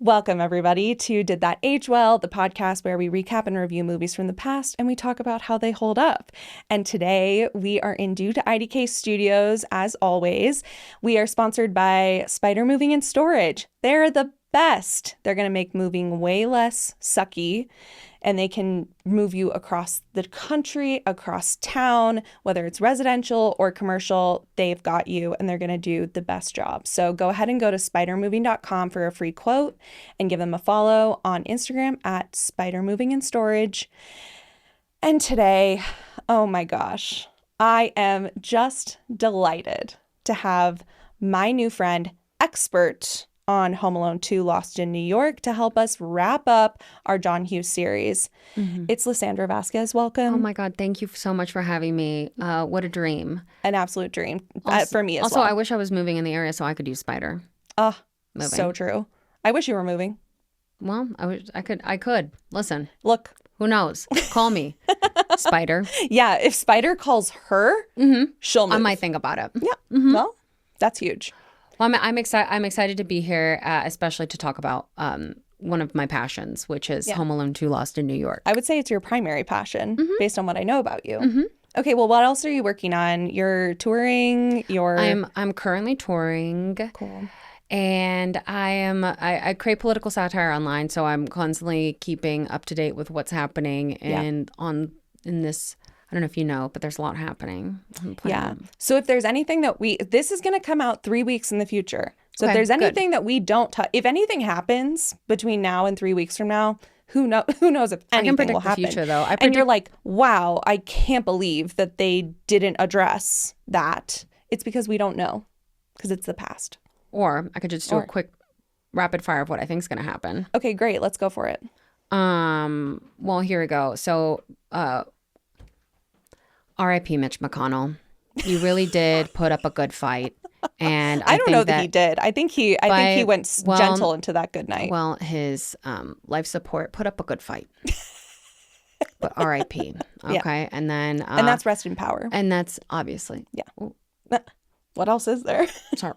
Welcome, everybody, to Did That Age Well, the podcast where we recap and review movies from the past and we talk about how they hold up. And today we are in Due to IDK Studios, as always. We are sponsored by Spider Moving and Storage. They're the best. They're going to make moving way less sucky, and they can move you across the country, across town, whether it's residential or commercial. They've got you, and they're going to do the best job. So go ahead and go to spidermoving.com for a free quote and give them a follow on Instagram at spidermovingandStorage. And today, oh my gosh, I am just delighted to have my new friend, expert on Home Alone 2 Lost in New York, to help us wrap up our John Hughes series. It's Lisandra Vasquez. Welcome. Oh my God, thank you so much for having me. What a dream. An absolute dream for me as also, well. I wish I was moving in the area so I could use Spider. Moving. So true. I wish you were moving. Well, I could. Listen, Look. who knows? Call me, Spider. Yeah, if Spider calls her, she'll move. I might think about it. Yeah. Well, that's huge. Well, I'm excited to be here, especially to talk about one of my passions, which is Home Alone 2 Lost in New York. I would say it's your primary passion based on what I know about you. Okay, well, what else are you working on? You're touring. I'm currently touring. Cool. And I create political satire online, so I'm constantly keeping up to date with what's happening in this. I don't know if you know, but there's a lot happening. Yeah. So if there's anything that this is going to come out 3 weeks in the future. So if there's anything that we don't touch, if anything happens between now and 3 weeks from now, who knows if anything will happen. I can predict the future, though. And you're like, wow, I can't believe that they didn't address that. It's because we don't know, because it's the past. Or I could just do a quick rapid fire of what I think is going to happen. Okay, great. Let's go for it. Well, here we go. So, R.I.P. Mitch McConnell. You really did put up a good fight, and I don't know that he did. I think he went gentle into that good night. Well, his life support put up a good fight, but R.I.P. Okay, and then and that's rest in power, and that's obviously What else is there? Sorry,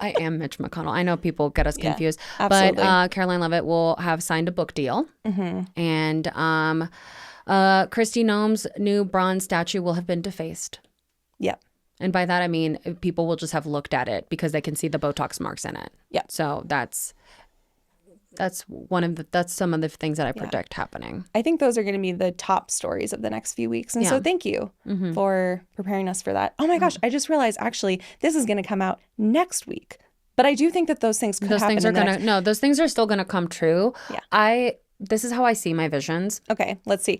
I am Mitch McConnell. I know people get us confused, absolutely. But Caroline Leavitt will have signed a book deal, and Kristi Noem's new bronze statue will have been defaced. Yeah. And by that, I mean, people will just have looked at it because they can see the Botox marks in it. Yeah. So that's some of the things that I predict happening. I think those are going to be the top stories of the next few weeks. And so thank you for preparing us for that. Oh my gosh, I just realized actually this is going to come out next week. But I do think that those things could happen. Those things are still going to come true. Yeah. This is how I see my visions. Okay, let's see.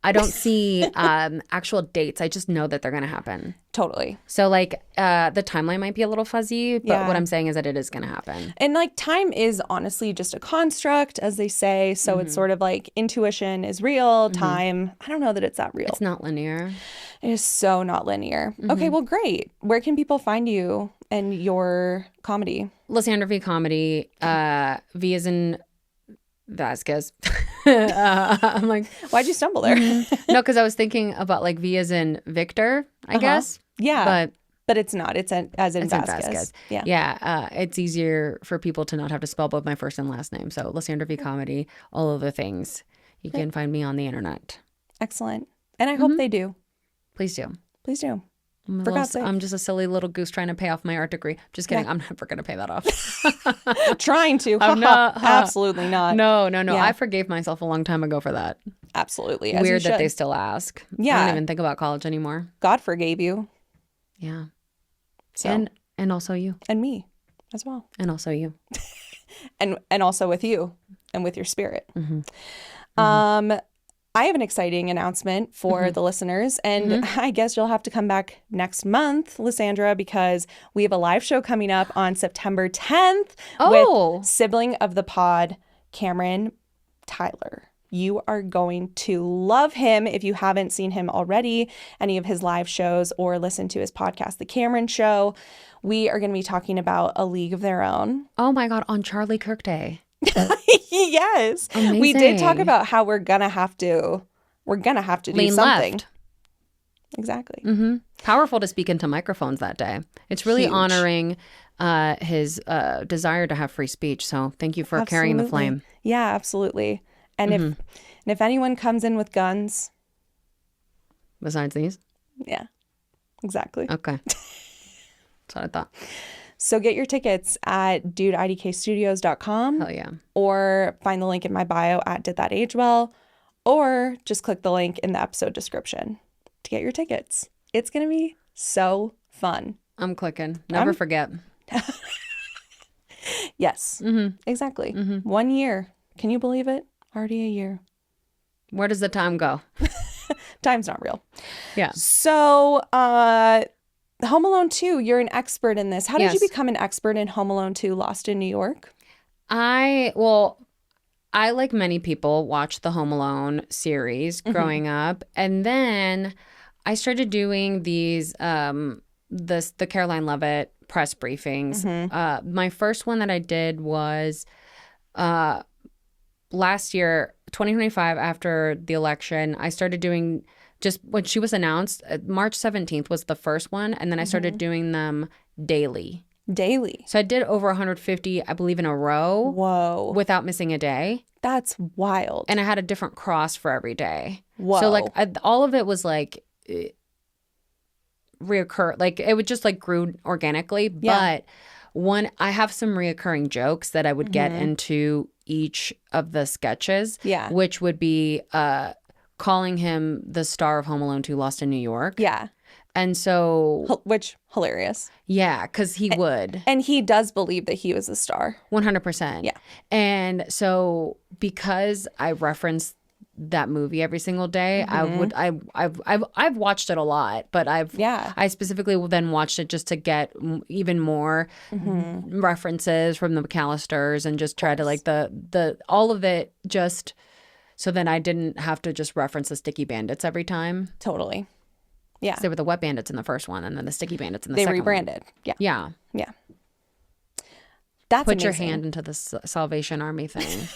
I don't see actual dates. I just know that they're going to happen. Totally. So like the timeline might be a little fuzzy, but what I'm saying is that it is going to happen. And like time is honestly just a construct, as they say. So it's sort of like intuition is real. Time, I don't know that it's that real. It's not linear. It is so not linear. Okay, well, great. Where can people find you and your comedy? Lisandra V Comedy. V as in Vasquez. I'm like, why'd you stumble there? No, because I was thinking about like V as in Victor, I guess. Yeah. But it's not. It's as in Vasquez. Yeah. Yeah. It's easier for people to not have to spell both my first and last name. So Lisandra V Comedy, all of the things. You can find me on the internet. Excellent. And I hope they do. Please do. Please do. For God's sake. I'm just a silly little goose trying to pay off my art degree. Just kidding. I'm never going to pay that off. Trying to. Absolutely not. No. Yeah. I forgave myself a long time ago for that. Absolutely. Weird that they still ask. Yeah. I don't even think about college anymore. God forgave you. Yeah. So. And also you. And me as well. And also you. and also with you and with your spirit. I have an exciting announcement for the listeners, and I guess you'll have to come back next month, Lisandra, because we have a live show coming up on September 10th with sibling of the pod, Cameron Tyler. You are going to love him if you haven't seen him already, any of his live shows or listened to his podcast, The Cameron Show. We are going to be talking about A League of Their Own. Oh my God, on Charlie Kirk Day. Yes. Amazing. We did talk about how we're gonna have to do Lean something. Left. Exactly. Powerful to speak into microphones that day. It's really Huge. honoring his desire to have free speech. So thank you for carrying the flame. Yeah, absolutely. And if anyone comes in with guns, besides these, yeah, exactly. Okay, that's what I thought. So get your tickets at dudeidkstudios.com. Hell yeah. Or find the link in my bio at Did That Age Well, or just click the link in the episode description to get your tickets. It's going to be so fun. I'm clicking. Never forget. Yes, exactly. 1 year. Can you believe it? Already a year. Where does the time go? Time's not real. Yeah. So, Home Alone 2, you're an expert in this. How did you become an expert in Home Alone 2, Lost in New York? I, like many people, watched the Home Alone series growing up. And then I started doing these, the Caroline Leavitt press briefings. My first one that I did was last year, 2025, after the election. I started doing, just when she was announced, March 17th was the first one. And then I started doing them daily. So I did over 150, I believe, in a row. Whoa. Without missing a day. That's wild. And I had a different cross for every day. Whoa. So, like, all of it was, like, reoccur. Like, it would just, like, grew organically. Yeah. But I have some reoccurring jokes that I would get into each of the sketches. Yeah. Which would be calling him the star of Home Alone 2 Lost in New York. Yeah. And so... Which, hilarious. Yeah, because he would. And he does believe that he was a star. 100%. Yeah. And so because I reference that movie every single day, I've watched it a lot, but I specifically then watched it just to get even more references from the McAllisters and just try to, like, the all of it, just so then I didn't have to just reference the Sticky Bandits every time. Totally. Yeah. They were the Wet Bandits in the first one, and then the Sticky Bandits in the second one. They rebranded. Yeah. Yeah. Yeah. That's Put amazing. your hand into the Salvation Army thing.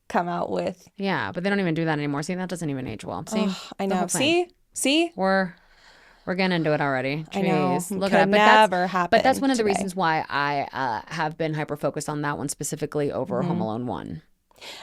Come out with. Yeah, but they don't even do that anymore. See, that doesn't even age well. See, I know. See, we're getting into it already. Jeez. I know. Look Could at that. never happen. But that's one of the today. reasons why I have been hyper focused on that one specifically over Home Alone 1.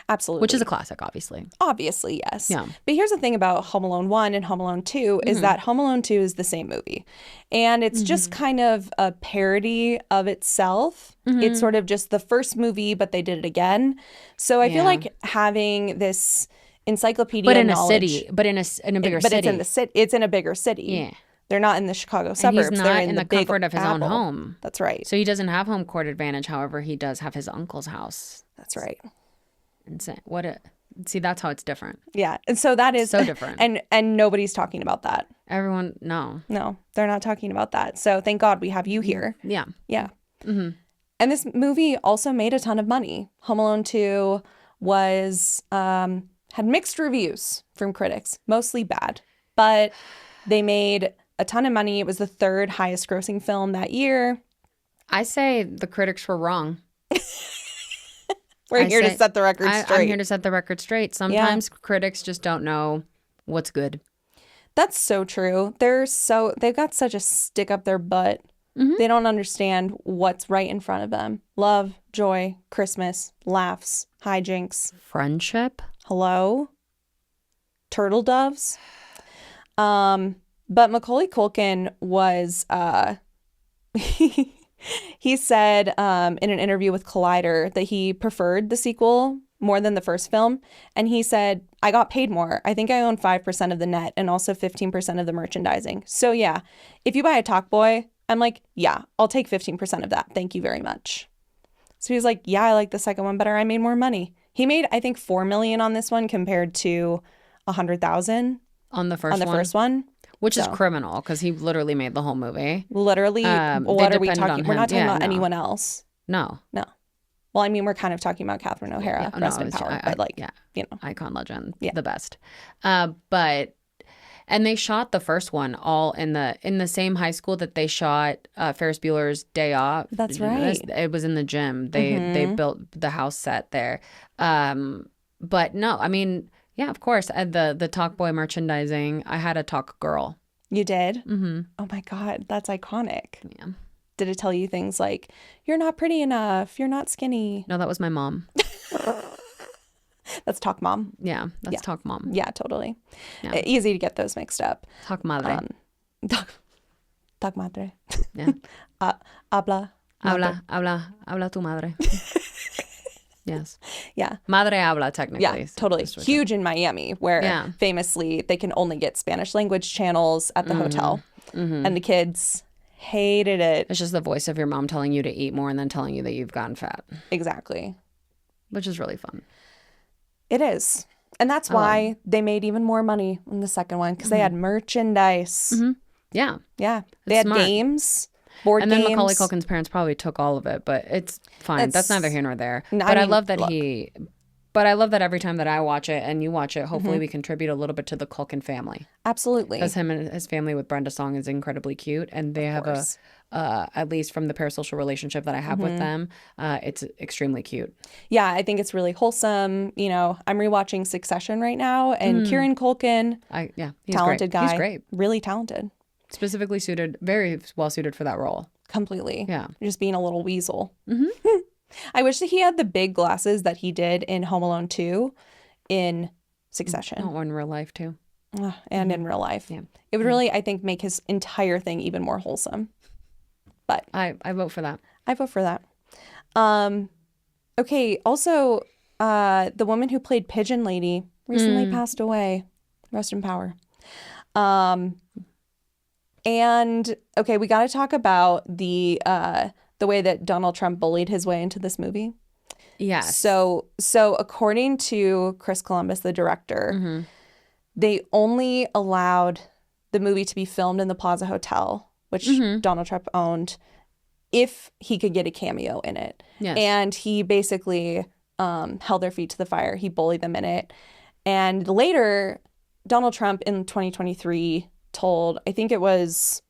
Absolutely. Which is a classic, obviously. Obviously, yes. Yeah. But here's the thing about Home Alone 1 and Home Alone 2 is that Home Alone 2 is the same movie. And it's just kind of a parody of itself. It's sort of just the first movie, but they did it again. So I feel like having this encyclopedia But in knowledge, a city, but in a bigger but city. it's in a bigger city. Yeah. They're not in the Chicago suburbs. And he's not They're in the big comfort of his own apple. home. That's right. So he doesn't have home court advantage. However, he does have his uncle's house. That's right. See, that's how it's different. Yeah. And so that is so different. And nobody's talking about that. Everyone, no, they're not talking about that. So thank God we have you here. Yeah. Yeah. And this movie also made a ton of money. Home Alone 2 was had mixed reviews from critics, mostly bad, but they made a ton of money. It was the third highest grossing film that year. I say the critics were wrong. We're here to set the record straight. I'm here to set the record straight. Sometimes critics just don't know what's good. That's so true. They've got such a stick up their butt. They don't understand what's right in front of them. Love, joy, Christmas, laughs, hijinks. Friendship. Hello? Turtle doves. But Macaulay Culkin was he said in an interview with Collider that he preferred the sequel more than the first film. And he said, I got paid more. I think I own 5% of the net and also 15% of the merchandising. So yeah, if you buy a Talk Boy, I'm like, yeah, I'll take 15% of that. Thank you very much. So he's like, yeah, I like the second one better. I made more money. He made, I think, $4 million on this one compared to $100,000 on the first one. Which is criminal because he literally made the whole movie. Literally, what are we talking? We're not talking about anyone else. No. Well, I mean, we're kind of talking about Catherine O'Hara, rest in power, but icon legend, the best. And they shot the first one all in the same high school that they shot Ferris Bueller's Day Off. That's right. It was in the gym. They built the house set there. But no, I mean. Yeah, of course. The Talk Boy merchandising, I had a Talk Girl. You did? Mm-hmm. Oh my God, that's iconic. Yeah. Did it tell you things like, you're not pretty enough, you're not skinny? No, that was my mom. That's Talk Mom. Yeah, that's Talk Mom. Yeah, totally. Yeah. Easy to get those mixed up. Talk Madre. Talk Madre. Yeah. Habla. Habla tu madre. Yes. Yeah. Madre habla, technically. Yeah, totally. Huge in Miami, where famously they can only get Spanish language channels at the hotel. And the kids hated it. It's just the voice of your mom telling you to eat more and then telling you that you've gotten fat. Exactly. Which is really fun. It is. And that's why they made even more money in the second one, because they had merchandise. Yeah. Yeah. They had games, board games. And then Macaulay Culkin's parents probably took all of it, but it's fine. That's neither here nor there. But I love that But I love that every time that I watch it and you watch it, hopefully we contribute a little bit to the Culkin family. Absolutely. Because him and his family with Brenda Song is incredibly cute. And they have at least from the parasocial relationship that I have with them, it's extremely cute. Yeah, I think it's really wholesome. You know, I'm rewatching Succession right now, and Kieran Culkin, he's talented great. guy. He's great. Really talented. Specifically suited, very well suited for that role. Completely. Yeah. Just being a little weasel. I wish that he had the big glasses that he did in Home Alone 2 in Succession. Oh, in real life too. And in real life. Yeah. It would really, I think, make his entire thing even more wholesome. But I vote for that. I vote for that. Okay, also, the woman who played Pigeon Lady recently passed away. Rest in power. And, okay, we got to talk about the way that Donald Trump bullied his way into this movie. Yes. So according to Chris Columbus, the director, they only allowed the movie to be filmed in the Plaza Hotel, which Donald Trump owned, if he could get a cameo in it. Yes. And he basically held their feet to the fire. He bullied them in it. And later, Donald Trump in 2023 told, I think it was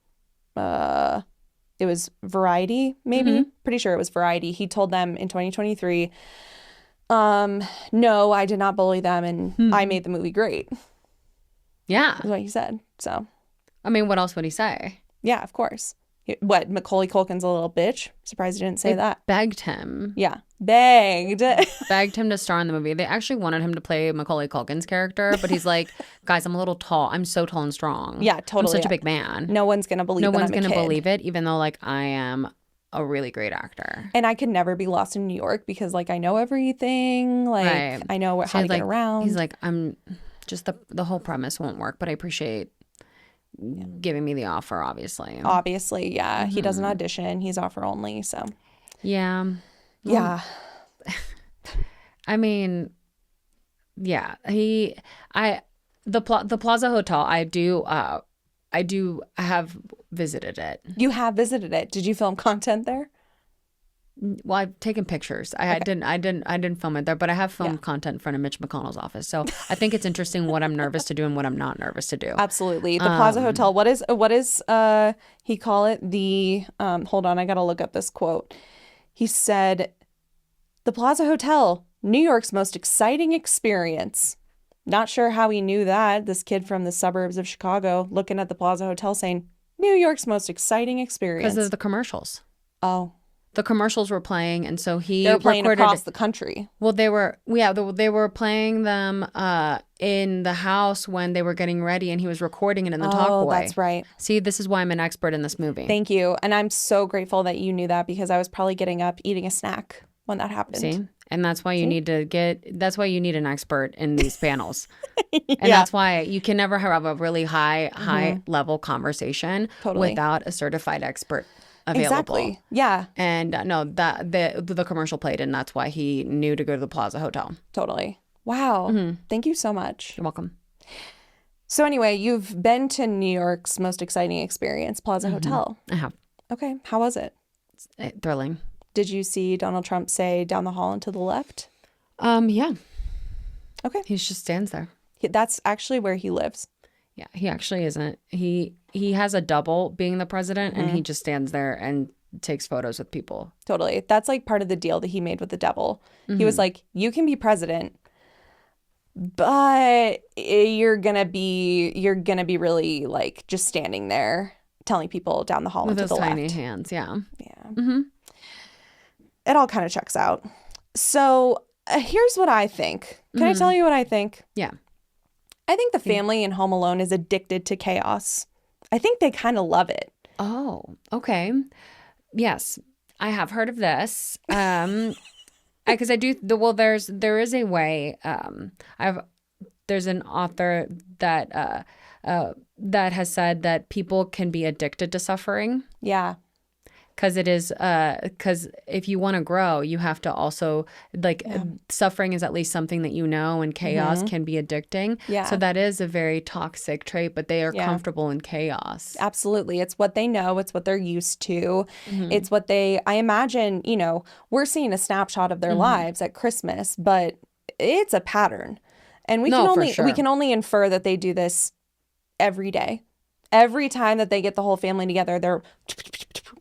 Variety, maybe. Pretty sure it was Variety. He told them in 2023, no, I did not bully them, and I made the movie great. Yeah. That's what he said. So, I mean, what else would he say? Yeah, of course. What, Macaulay Culkin's a little bitch? Surprised he didn't say that. Begged him. Yeah. Begged him to star in the movie. They actually wanted him to play Macaulay Culkin's character, but he's like, guys, I'm a little tall. I'm so tall and strong. Yeah, totally. I'm such a big man. No one's going to believe No one's going to believe it, even though, like, I am a really great actor. And I could never be lost in New York because, like, I know everything. Like, I know how to get around. He's like, I'm just the whole premise won't work, but I appreciate giving me the offer, obviously. Obviously, yeah. He doesn't audition. He's offer only, so. Yeah. Yeah. I mean, yeah. The Plaza Hotel, I do have visited it. You have visited it. Did you film content there? Well, I've taken pictures. I didn't film it there, but I have filmed content in front of Mitch McConnell's office. So I think it's interesting what I'm nervous to do and what I'm not nervous to do. Absolutely. The Plaza Hotel. What is he call it? The hold on, I gotta look up this quote. He said, "The Plaza Hotel, New York's most exciting experience." Not sure how he knew that. This kid from the suburbs of Chicago looking at the Plaza Hotel saying, "New York's most exciting experience." Because of the commercials. Oh. The commercials were playing, and so they were playing across the country. Well, they were playing them in the house when they were getting ready, and he was recording it in the Talkboy. Oh, that's right. See, this is why I'm an expert in this movie. Thank you, and I'm so grateful that you knew that because I was probably getting up eating a snack when that happened. See, and that's why you need that's why you need an expert in these panels, and that's why you can never have a really high level conversation without a certified expert available. Exactly. Yeah. And no, that the commercial played, and that's why he knew to go to the Plaza Hotel. Totally. Wow. Thank you so much. You're welcome. So anyway, you've been to New York's most exciting experience, Plaza Hotel. I have. Okay. How was it? It's thrilling. Did you see Donald Trump say down the hall and to the left? Yeah. Okay. He just stands there. That's actually where he lives. Yeah, he actually isn't. He has a double being the president, and he just stands there and takes photos with people. Totally. That's like part of the deal that he made with the devil. He was like, you can be president, but you're gonna be really like just standing there telling people down the hall with and to those the tiny left. hands. Yeah. Yeah. It all kind of checks out. So here's what I think. Can I tell you what I think? Yeah. I think the family in Home Alone is addicted to chaos. I think they kind of love it. Oh, okay. Yes, I have heard of this. Because I do. There is a way. There's an author that that has said that people can be addicted to suffering. Yeah. Because if you want to grow, you have to also suffering is at least something that and chaos can be addicting. Yeah. So that is a very toxic trait, but they are comfortable in chaos. Absolutely. It's what they know. It's what they're used to. It's what I imagine, we're seeing a snapshot of their lives at Christmas, but it's a pattern. And we can only infer that they do this every day. Every time that they get the whole family together, they're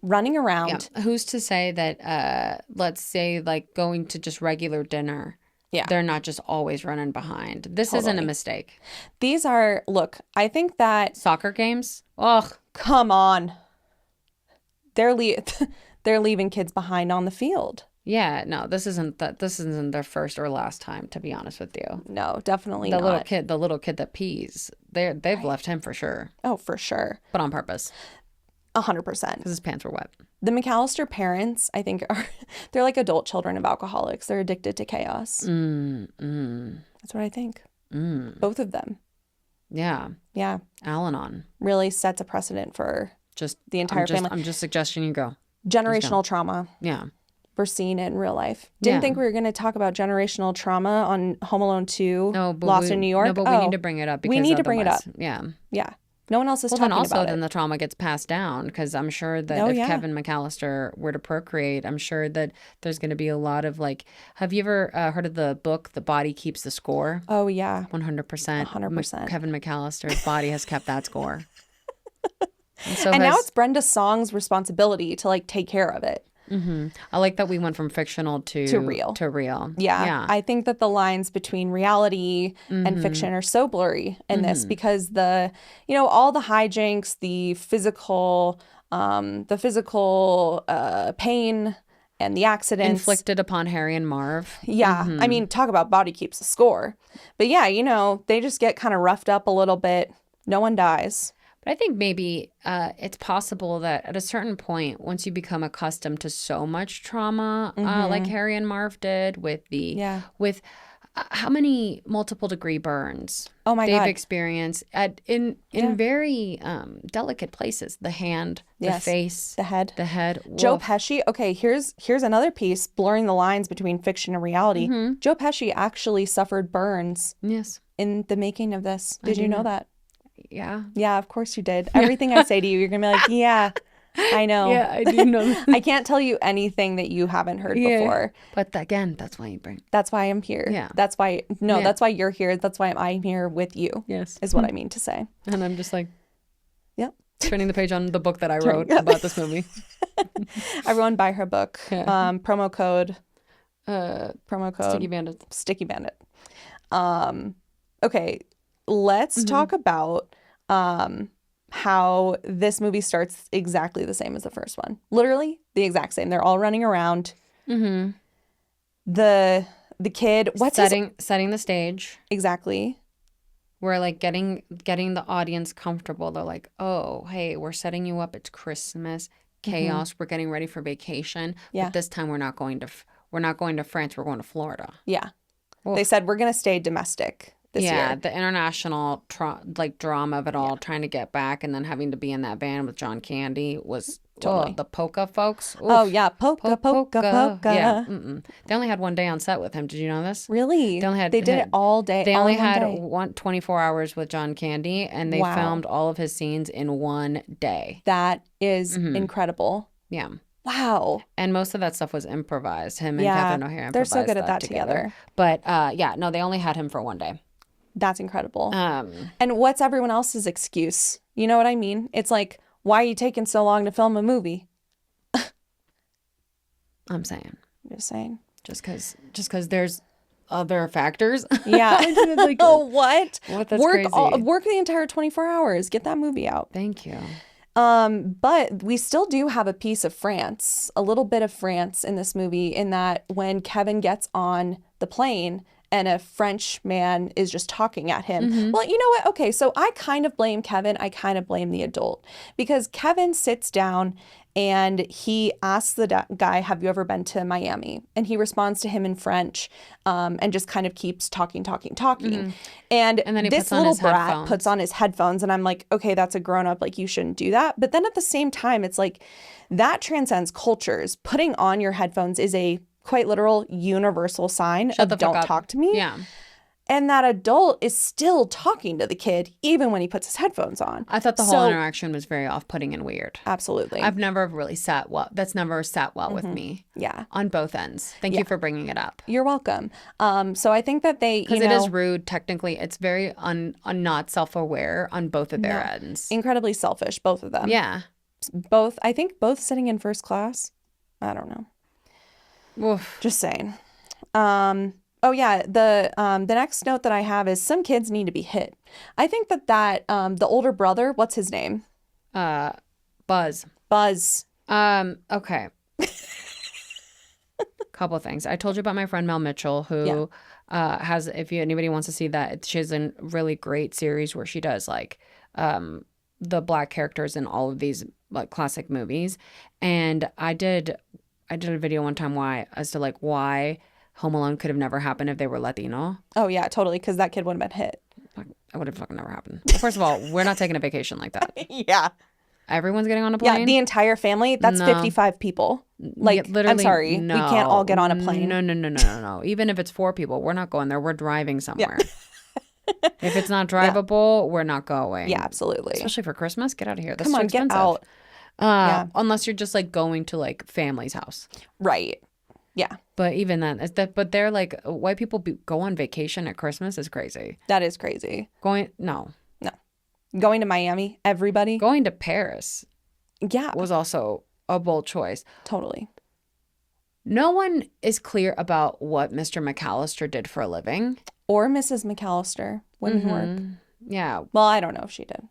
running around. Yeah. Who's to say that, let's say, like going to just regular dinner, they're not just always running behind. This isn't a mistake. These are, look, I think that... Soccer games? Ugh. Come on. They're leaving kids behind on the field. Yeah, no, this isn't their first or last time, to be honest with you. No, definitely not. The little kid that pees, they've left him for sure. Oh, for sure. But on purpose. 100%. Because his pants were wet. The McAllister parents, I think, they're like adult children of alcoholics. They're addicted to chaos. That's what I think. Both of them. Yeah. Yeah. Al-Anon. Really sets a precedent for just the entire family. I'm just suggesting you go. Generational trauma. Yeah. We're seeing it in real life. Didn't think we were going to talk about generational trauma on Home Alone 2, Lost in New York. No, but we need to bring it up. We need to bring it up. Yeah. Yeah. No one else is talking about it. Then the trauma gets passed down, because I'm sure that if Kevin McAllister were to procreate, I'm sure that there's going to be a lot of have you ever heard of the book, The Body Keeps the Score? Oh, yeah. 100%. 100%. Kevin McAllister's body has kept that score. And now it's Brenda Song's responsibility to take care of it. I like that we went from fictional to real. Yeah. I think that the lines between reality and fiction are so blurry in this, because all the hijinks, the physical pain and the accidents inflicted upon Harry and Marv. Yeah. I mean, talk about body keeps the score. But yeah, they just get kind of roughed up a little bit. No one dies. I think maybe it's possible that at a certain point, once you become accustomed to so much trauma, like Harry and Marv did with how many multiple degree burns they've experienced in very delicate places, the hand, the face, the head. Woof. Joe Pesci. Okay, here's another piece blurring the lines between fiction and reality. Joe Pesci actually suffered burns. Yes. In the making of this. Did you know that? Yeah. Yeah, of course you did. Everything I say to you, you're going to be like, yeah, I know. Yeah, I do know that. I can't tell you anything that you haven't heard before. But again, that's why you bring. That's why I'm here. Yeah. That's why you're here. That's why I'm here with you. Yes. Is what I mean to say. And I'm just like, yep. Turning the page on the book that I wrote about this movie. Everyone buy her book. Yeah. Promo code. Sticky Bandit. Okay. Let's talk about how this movie starts exactly the same as the first one. Literally the exact same. They're all running around. The kid, setting the stage. Exactly. We're getting the audience comfortable. They're like, oh, hey, we're setting you up. It's Christmas, chaos. We're getting ready for vacation. Yeah. But this time we're not going to France. We're going to Florida. Yeah. Oof. They said we're going to stay domestic. Yeah, year. The international drama of it all, trying to get back, and then having to be in that band with John Candy was totally the polka folks. Oof. Oh yeah, polka. Yeah, they only had one day on set with him. Did you know this? Really? They did it all day. They only had 24 hours with John Candy, and they filmed all of his scenes in one day. That is incredible. Yeah. Wow. And most of that stuff was improvised. Him and Kevin O'Hare improvised. They're so good at that together. But they only had him for one day. That's incredible. And what's everyone else's excuse? You know what I mean? It's like, why are you taking so long to film a movie? I'm saying. Just saying. Just because there's other factors. Yeah. Oh, what? That's crazy. Work the entire 24 hours. Get that movie out. Thank you. But we still do have a piece of France, a little bit of France in this movie, in that when Kevin gets on the plane and a French man is just talking at him. Well, you know what? Okay, so I kind of blame Kevin. I kind of blame the adult, because Kevin sits down and he asks the guy, have you ever been to Miami? And he responds to him in French, and just kind of keeps talking. And then he this little brat puts on his headphones, and I'm like, okay, that's a grown up. Like, you shouldn't do that. But then at the same time, it's like that transcends cultures. Putting on your headphones is a quite literal universal sign of don't talk to me. Yeah. And that adult is still talking to the kid even when he puts his headphones on. I thought the whole interaction was very off-putting and weird. Absolutely. I've never really sat well. That's never sat well with me. Yeah. On both ends. Thank you for bringing it up. You're welcome. So I think that they, because it is rude. Technically, it's very not self-aware on both of their ends. Incredibly selfish, both of them. Yeah. I think both sitting in first class. I don't know. Oof. Just saying. Oh yeah, the next note that I have is some kids need to be hit. I think that the older brother, what's his name? Buzz. Okay. Couple things. I told you about my friend Mel Mitchell, who has, if anybody wants to see that, she has a really great series where she does like the black characters in all of these like classic movies. And I did a video one time as to why Home Alone could have never happened if they were Latino. Oh yeah, totally, because that kid would have been hit. It would have fucking never happened. First of all, we're not taking a vacation like that. Yeah. Everyone's getting on a plane? Yeah, the entire family. That's 55 people. Like, literally, I'm sorry. No, we can't all get on a plane. No. Even if it's 4 people, we're not going there. We're driving somewhere. Yeah. If it's not drivable, we're not going. Yeah, absolutely. Especially for Christmas. Get out of here. That's Come on, so expensive. Get out. Unless you're just like going to like family's house. Right. Yeah. But even then, but they're like, white people go on vacation at Christmas is crazy. That is crazy. No. Going to Miami, everybody. Going to Paris. Yeah. Was also a bold choice. Totally. No one is clear about what Mr. McAllister did for a living. Or Mrs. McAllister. Wouldn't work. Yeah. Well, I don't know if she did.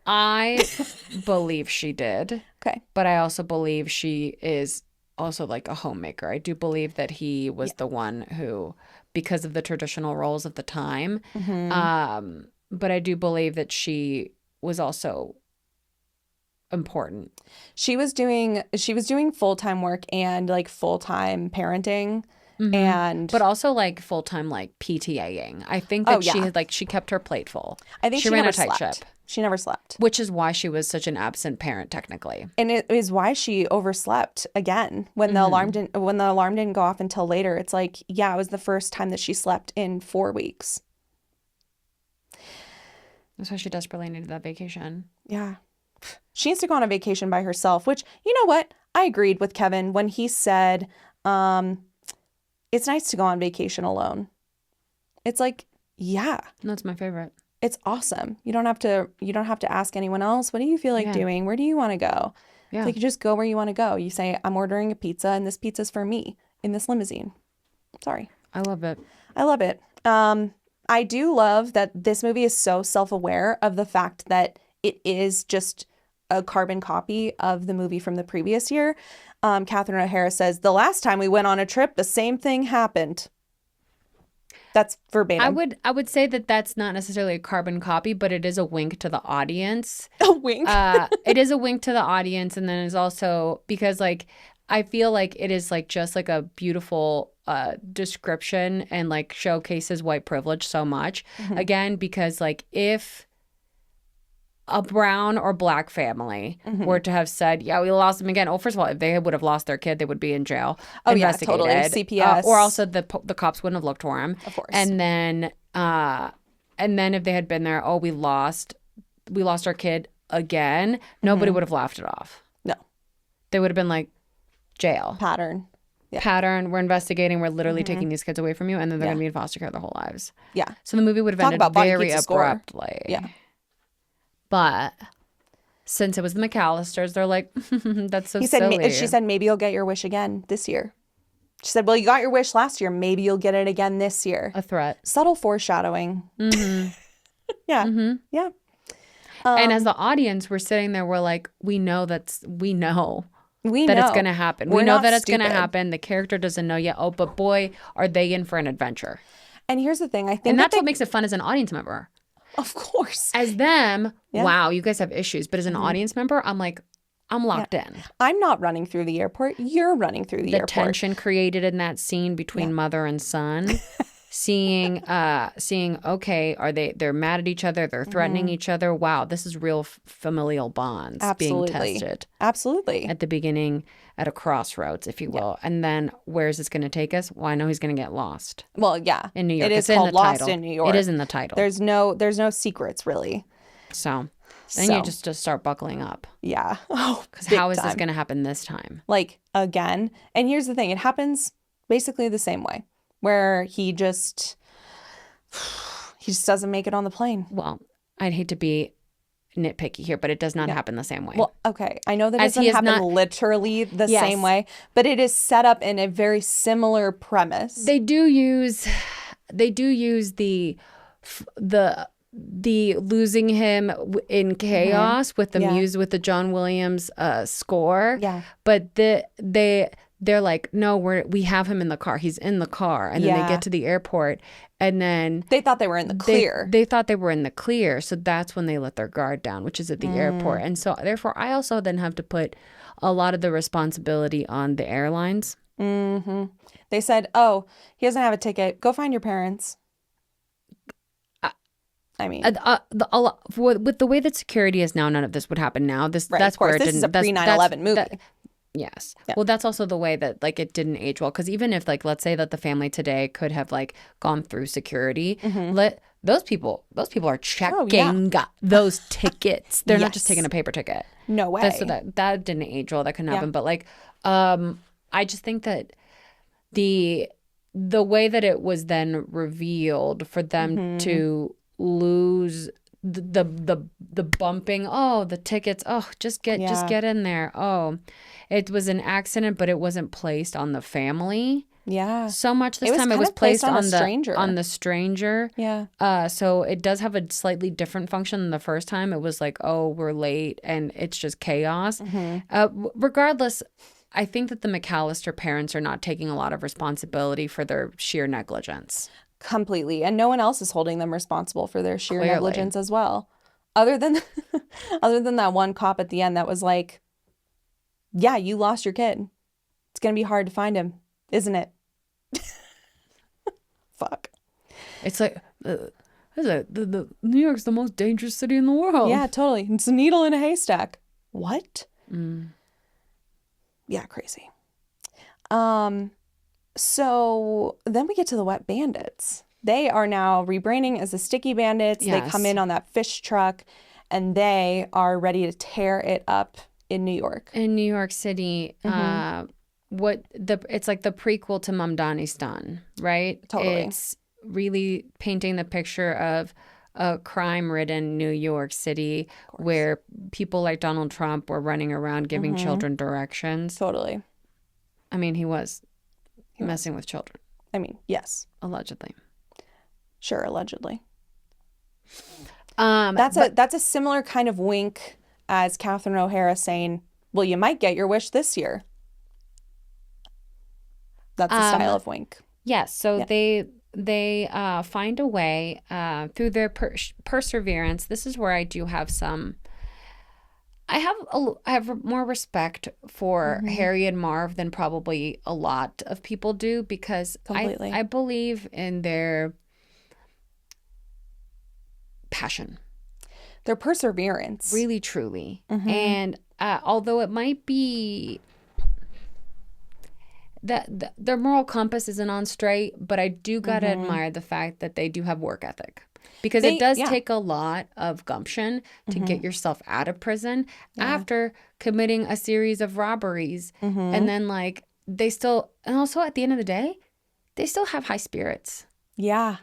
I believe she did. Okay. But I also believe she is also like a homemaker. I do believe that he was the one who, because of the traditional roles of the time, but I do believe that she was also important. She was doing full-time work and like full-time parenting. But also like full-time like PTAing. I think that she kept her plate full. I think she ran a tight ship. She never slept. Which is why she was such an absent parent technically. And it is why she overslept again when the alarm didn't go off until later. It's like, yeah, it was the first time that she slept in 4 weeks. That's why she desperately needed that vacation. Yeah. She needs to go on a vacation by herself, which, you know what? I agreed with Kevin when he said, it's nice to go on vacation alone. It's like, yeah. That's my favorite. It's awesome. You don't have to ask anyone else. What do you feel like doing? Where do you want to go? Yeah. It's like you just go where you want to go. You say, I'm ordering a pizza and this pizza's for me in this limousine. Sorry. I love it. I do love that this movie is so self-aware of the fact that it is just a carbon copy of the movie from the previous year. Catherine O'Hara says, the last time we went on a trip, the same thing happened. That's verbatim. I would say that that's not necessarily a carbon copy, but it is a wink to the audience. A wink? It is a wink to the audience. And then it's also because like, I feel like it is like just like a beautiful description and like showcases white privilege so much. Again, because like if a brown or black family were to have said, yeah, we lost them again. Oh, first of all, if they would have lost their kid, they would be in jail. Oh, investigated. Yeah, totally. CPS. Or also the cops wouldn't have looked for him. Of course. And then if they had been there, oh, we lost our kid again. Nobody would have laughed it off. No. They would have been like, jail. Pattern. Yeah. Pattern. We're investigating. We're literally taking these kids away from you. And then they're going to be in foster care their whole lives. Yeah. So the movie would have ended very abruptly. Yeah. But since it was the McAllisters, they're like, that's so silly. She said, maybe you'll get your wish again this year. She said, well, you got your wish last year. Maybe you'll get it again this year. A threat. Subtle foreshadowing. Yeah. Yeah. And as the audience, we're sitting there, we're like, we know that it's going to happen. We know that it's going to happen. The character doesn't know yet. Oh, but boy, are they in for an adventure. And here's the thing. I think and that's what makes it fun as an audience member. Of course. As them, wow, you guys have issues. But as an audience member, I'm like, I'm locked in. I'm not running through the airport. You're running through the airport. The tension created in that scene between mother and son. seeing, okay, they're mad at each other. They're threatening each other. Wow, this is real familial bonds being tested. Absolutely. At the beginning, at a crossroads, if you will. And then where's this going to take us? Well, I know he's going to get lost. Well, yeah. In New York. It is called Lost in New York. It is in the title. There's no secrets, really. So then you just start buckling up. Yeah. Oh, because how is this going to happen this time? Like, again. And here's the thing. It happens basically the same way, where he just doesn't make it on the plane. Well, I'd hate to be nitpicky here, but it does not happen the same way. Well, okay. I know that it doesn't happen literally the same way, but it is set up in a very similar premise. They do use the losing him in chaos with the with the John Williams score. Yeah. But they're like, no, we have him in the car. He's in the car. And then they get to the airport and then they thought they were in the clear. They thought they were in the clear. So that's when they let their guard down, which is at the airport. And so therefore I also then have to put a lot of the responsibility on the airlines. Mm-hmm. They said, oh, he doesn't have a ticket. Go find your parents. I mean, with the way that security is now, none of this would happen now. That's where it didn't. This is a pre-9/11 movie. Yes. Yeah. Well, that's also the way that it didn't age well. Because even if let's say that the family today could have gone through security, those people are checking those tickets. They're not just taking a paper ticket. No way. So that didn't age well. That couldn't happen. But I just think that the way that it was then revealed for them to lose the bumping, the tickets, just get in there. It was an accident, but it wasn't placed on the family. Yeah. So much this time it was placed on the stranger. Yeah. So it does have a slightly different function than the first time. It was like, oh, we're late and it's just chaos. Regardless, I think that the McAllister parents are not taking a lot of responsibility for their sheer negligence. Completely. And no one else is holding them responsible for their sheer negligence as well. Other than that one cop at the end that was like, yeah, you lost your kid. It's going to be hard to find him, isn't it? Fuck. It's like, the New York's the most dangerous city in the world. Yeah, totally. It's a needle in a haystack. What? Yeah, crazy. So then we get to the Wet Bandits. They are now rebranding as the Sticky Bandits. Yes. They come in on that fish truck and they are ready to tear it up in New York. In New York City. It's like the prequel to Mamdanistan, right? Totally. It's really painting the picture of a crime-ridden New York City where people like Donald Trump were running around giving children directions. Totally. I mean, he was messing with children. I mean, yes. Allegedly. Sure, allegedly. That's a similar kind of wink as Catherine O'Hara saying, well, you might get your wish this year. That's a style of wink. Yes. So they find a way through their perseverance. This is where I do have some. I have more respect for Harry and Marv than probably a lot of people do because I believe in their passion. Their perseverance. Really, truly. And although it might be that their moral compass isn't on straight, but I do gotta admire the fact that they do have work ethic. Because it does take a lot of gumption to get yourself out of prison after committing a series of robberies. And then they still, and also at the end of the day, they still have high spirits. Yeah.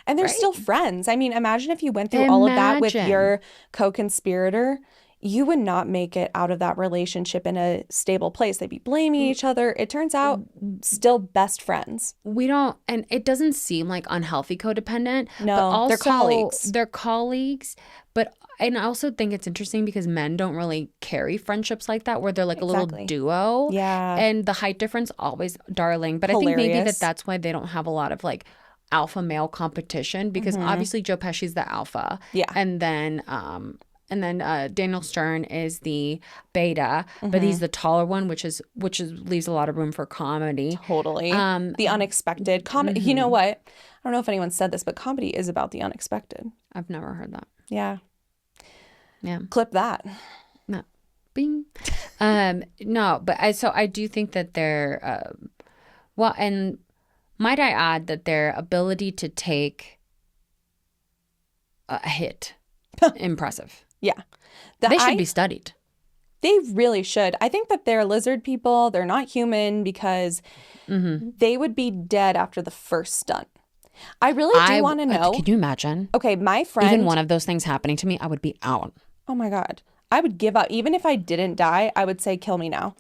And they're still friends. I mean, imagine if you went through all of that with your co-conspirator. you would not make it out of that relationship in a stable place. They'd be blaming each other. It turns out still best friends. We don't, and it doesn't seem like unhealthy codependent. No, but also, they're colleagues. They're colleagues. And I also think it's interesting because men don't really carry friendships like that where they're like a little duo. Yeah. And the height difference always darling. But Hilarious. I think maybe that's why they don't have a lot of like alpha male competition because obviously Joe Pesci's the alpha. Yeah. And then Daniel Stern is the beta, but he's the taller one, which leaves a lot of room for comedy. Totally. The unexpected comedy. You know what? I don't know if anyone said this, but comedy is about the unexpected. I've never heard that. Yeah. Yeah. Clip that. No. Bing. No, but I do think that they're well, and might I add that their ability to take a hit impressive. Yeah. They should be studied. They really should. I think that they're lizard people. They're not human because they would be dead after the first stunt. I really do want to know. Can you imagine? Okay, my friend. Even one of those things happening to me, I would be out. Oh my God. I would give up. Even if I didn't die, I would say, kill me now.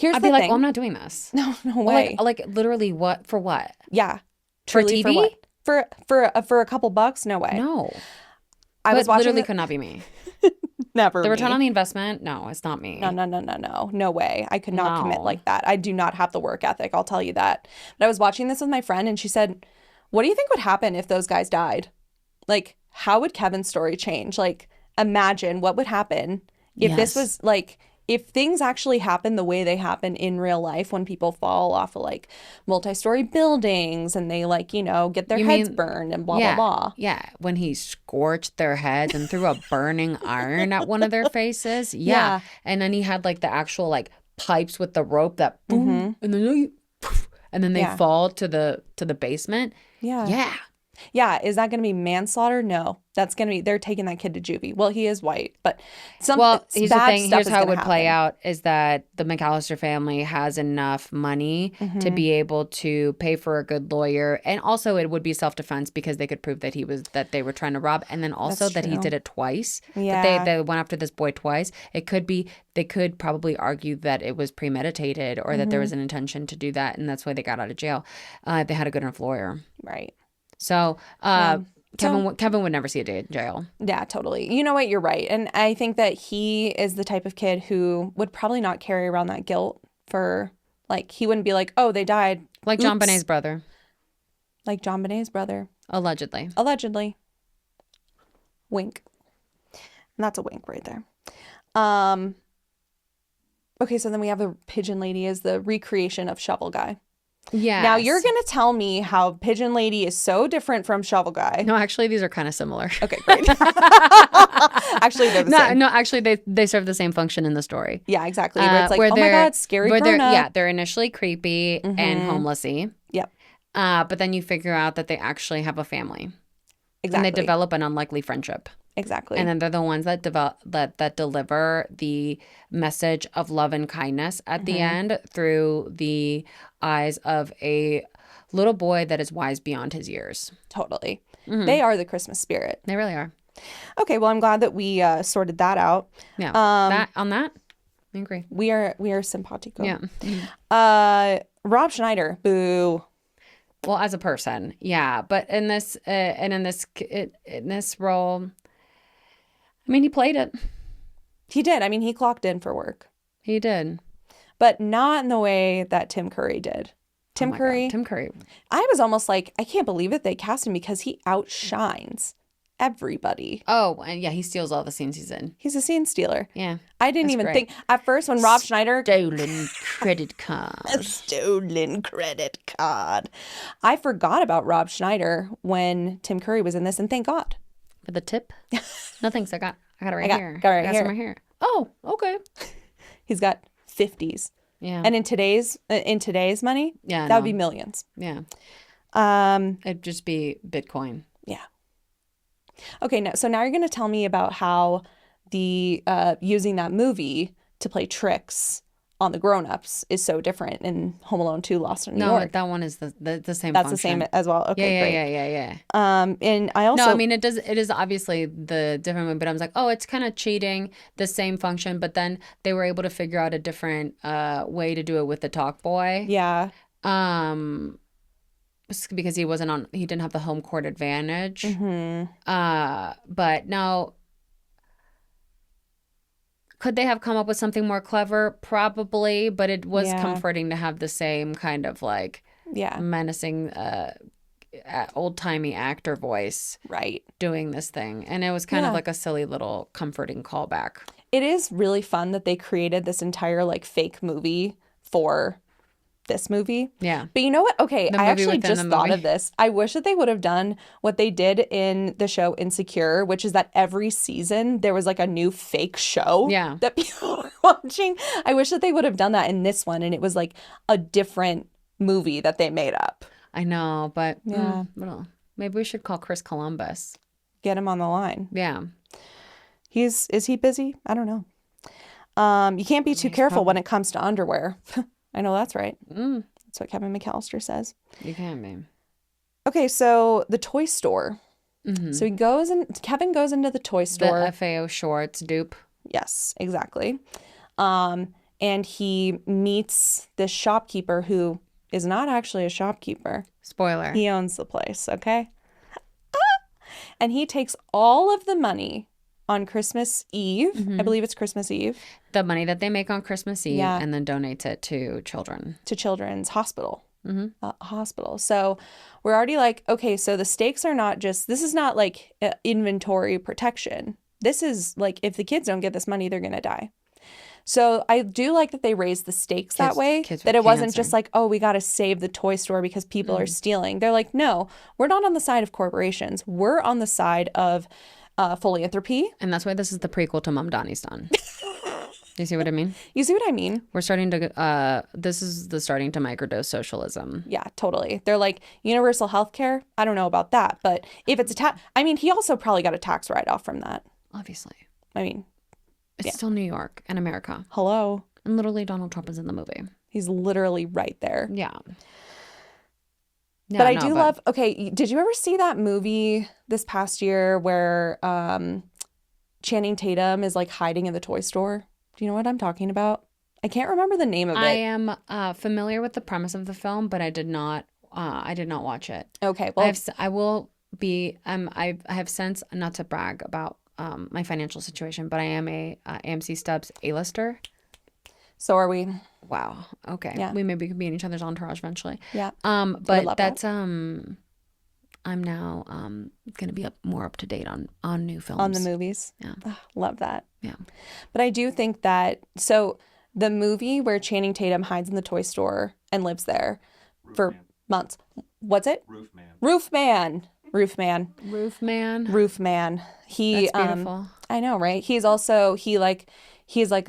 I'd be like, oh, I'm not doing this. No way. Like literally what? For what? Yeah. Truly, for TV? For what? For a couple bucks? No way. No. I was watching literally could not be me. Never The return on the investment? No, it's not me. No. No way. I could not commit like that. I do not have the work ethic. I'll tell you that. But I was watching this with my friend and she said, what do you think would happen if those guys died? Like, how would Kevin's story change? Like, imagine what would happen if this was like, if things actually happen the way they happen in real life when people fall off of like multi-story buildings and they like, get their heads burned and blah, blah, blah. Yeah. When he scorched their heads and threw a burning iron at one of their faces. Yeah. And then he had like the actual like pipes with the rope that boom and then they fall to the basement. Yeah. Yeah. Yeah. Is that going to be manslaughter? No. That's going to be, they're taking that kid to juvie. Well, he is white, but here's the thing. Here's how it would play out is that the McAllister family has enough money to be able to pay for a good lawyer. And also it would be self-defense because they could prove that they were trying to rob. And then also that he did it twice. Yeah. That they went after this boy twice. It could be, they could probably argue that it was premeditated or that there was an intention to do that. And that's why they got out of jail. They had a good enough lawyer. Right. So, Kevin would never see a day in jail. Yeah, totally. You know what? You're right. And I think that he is the type of kid who would probably not carry around that guilt for, like, he wouldn't be like, oh, they died. Like John Bonet's brother. Like John Bonet's brother. Allegedly. Wink. And that's a wink right there. Okay, so then we have the Pigeon Lady as the recreation of Shovel Guy. Yeah. Now you're going to tell me how Pigeon Lady is so different from Shovel Guy. No, actually, these are kind of similar. Okay, great. Actually, they're the same. No, actually, they serve the same function in the story. Yeah, exactly. Where it's like, oh my God, scary grown-up. Yeah, they're initially creepy and homelessy. Yep. But then you figure out that they actually have a family. Exactly. And they develop an unlikely friendship. Exactly. And then they're the ones that that deliver the message of love and kindness at the end through the eyes of a little boy that is wise beyond his years. Totally. They are the Christmas spirit. They really are. Okay, well, I'm glad that we sorted that out. Yeah. I agree. We are simpatico. Yeah. Rob Schneider, boo. Well, as a person, yeah, but in this role, I mean, he played it. He did. I mean, he clocked in for work. He did, but not in the way that Tim Curry did. Tim Curry. I was almost like, I can't believe it. They cast him because he outshines everybody. Oh, and yeah, he steals all the scenes he's in. He's a scene stealer. Yeah. I didn't even think at first when Rob Schneider stolen credit card. A stolen credit card. I forgot about Rob Schneider when Tim Curry was in this, and thank God. For the tip? No thanks. I got it right here. Got it right here. Oh, okay. He's got 50s. Yeah. And in today's money, that would be millions. Yeah. It'd just be Bitcoin. Yeah. Okay, so now you're going to tell me about how the using that movie to play tricks on the grown-ups is so different in Home Alone 2 Lost in New No, York. that one is the same That's function. the same as well. Okay, great. Yeah. And I also... No, I mean, it is obviously the different one, but I was like, oh, it's kind of cheating, the same function, but then they were able to figure out a different way to do it with the talk boy. Yeah. Because he didn't have the home court advantage. Mm-hmm. But now, could they have come up with something more clever? Probably, but it was comforting to have the same kind of like menacing old-timey actor voice doing this thing. And it was kind of like a silly little comforting callback. It is really fun that they created this entire like fake movie for this movie. Yeah. But you know what? Okay, I actually just thought of this. I wish that they would have done what they did in the show Insecure, which is that every season there was like a new fake show that people were watching. I wish that they would have done that in this one, and it was like a different movie that they made up. I know, but maybe we should call Chris Columbus. Get him on the line. Yeah. Is he busy? I don't know. You can't be too careful when it comes to underwear. I know that's right. That's what Kevin McAllister says. You can be. Okay, so the toy store. Mm-hmm. So Kevin goes into the toy store. The FAO Schwartz dupe. Yes, exactly. And he meets this shopkeeper who is not actually a shopkeeper. Spoiler. He owns the place, okay? And he takes all of the money on Christmas Eve. Mm-hmm. I believe it's Christmas Eve. The money that they make on Christmas Eve and then donates it to children. To Children's Hospital. Mm-hmm. Hospital. So we're already like, okay, so the stakes are not just, this is not like inventory protection. This is like, if the kids don't get this money, they're going to die. So I do like that they raised the stakes that way, that it wasn't just like, oh, we got to save the toy store because people are stealing. They're like, no, we're not on the side of corporations. We're on the side of philanthropy. And that's why this is the prequel to Mom Donnie's Done. You see what I mean? You see what I mean? We're starting to, this is the starting to microdose socialism. Yeah, totally. They're like, universal health care? I don't know about that. But if it's a tax, I mean, he also probably got a tax write-off from that. Obviously. I mean. It's still New York and America. Hello. And literally Donald Trump is in the movie. He's literally right there. Yeah. But I do love, okay, did you ever see that movie this past year where Channing Tatum is like hiding in the toy store? Do you know what I'm talking about? I can't remember the name of it. I am familiar with the premise of the film, but I did not watch it. Okay, well, I will be. I have since, not to brag about my financial situation, but I am a AMC Stubs A-lister. So are we. Wow. Okay. Yeah. We maybe could be in each other's entourage eventually. Yeah. But that's I'm now gonna be more up to date on new films. On the movies. Yeah. Oh, love that. Yeah. But I do think that, so the movie where Channing Tatum hides in the toy store and lives there for months. What's it? Roofman. He That's beautiful. I know, right? He's also he's like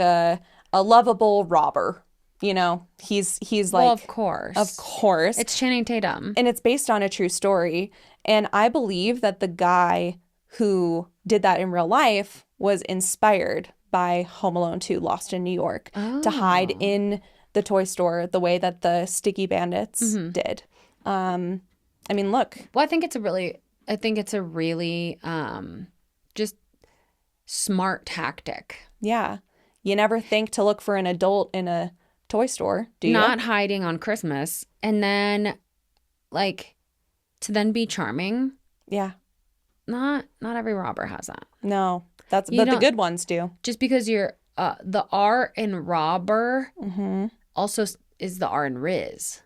a lovable robber. You know, he's like, well, of course, it's Channing Tatum, and it's based on a true story. And I believe that the guy who did that in real life was inspired by Home Alone 2: Lost in New York to hide in the toy store the way that the Sticky Bandits did. I mean, look. Well, I think it's a really just smart tactic. Yeah, you never think to look for an adult in a toy store, do you? Not hiding on Christmas, and then like to then be charming. Yeah. Not every robber has that. No, but the good ones do. Just because you're the R in robber also is the R in Riz,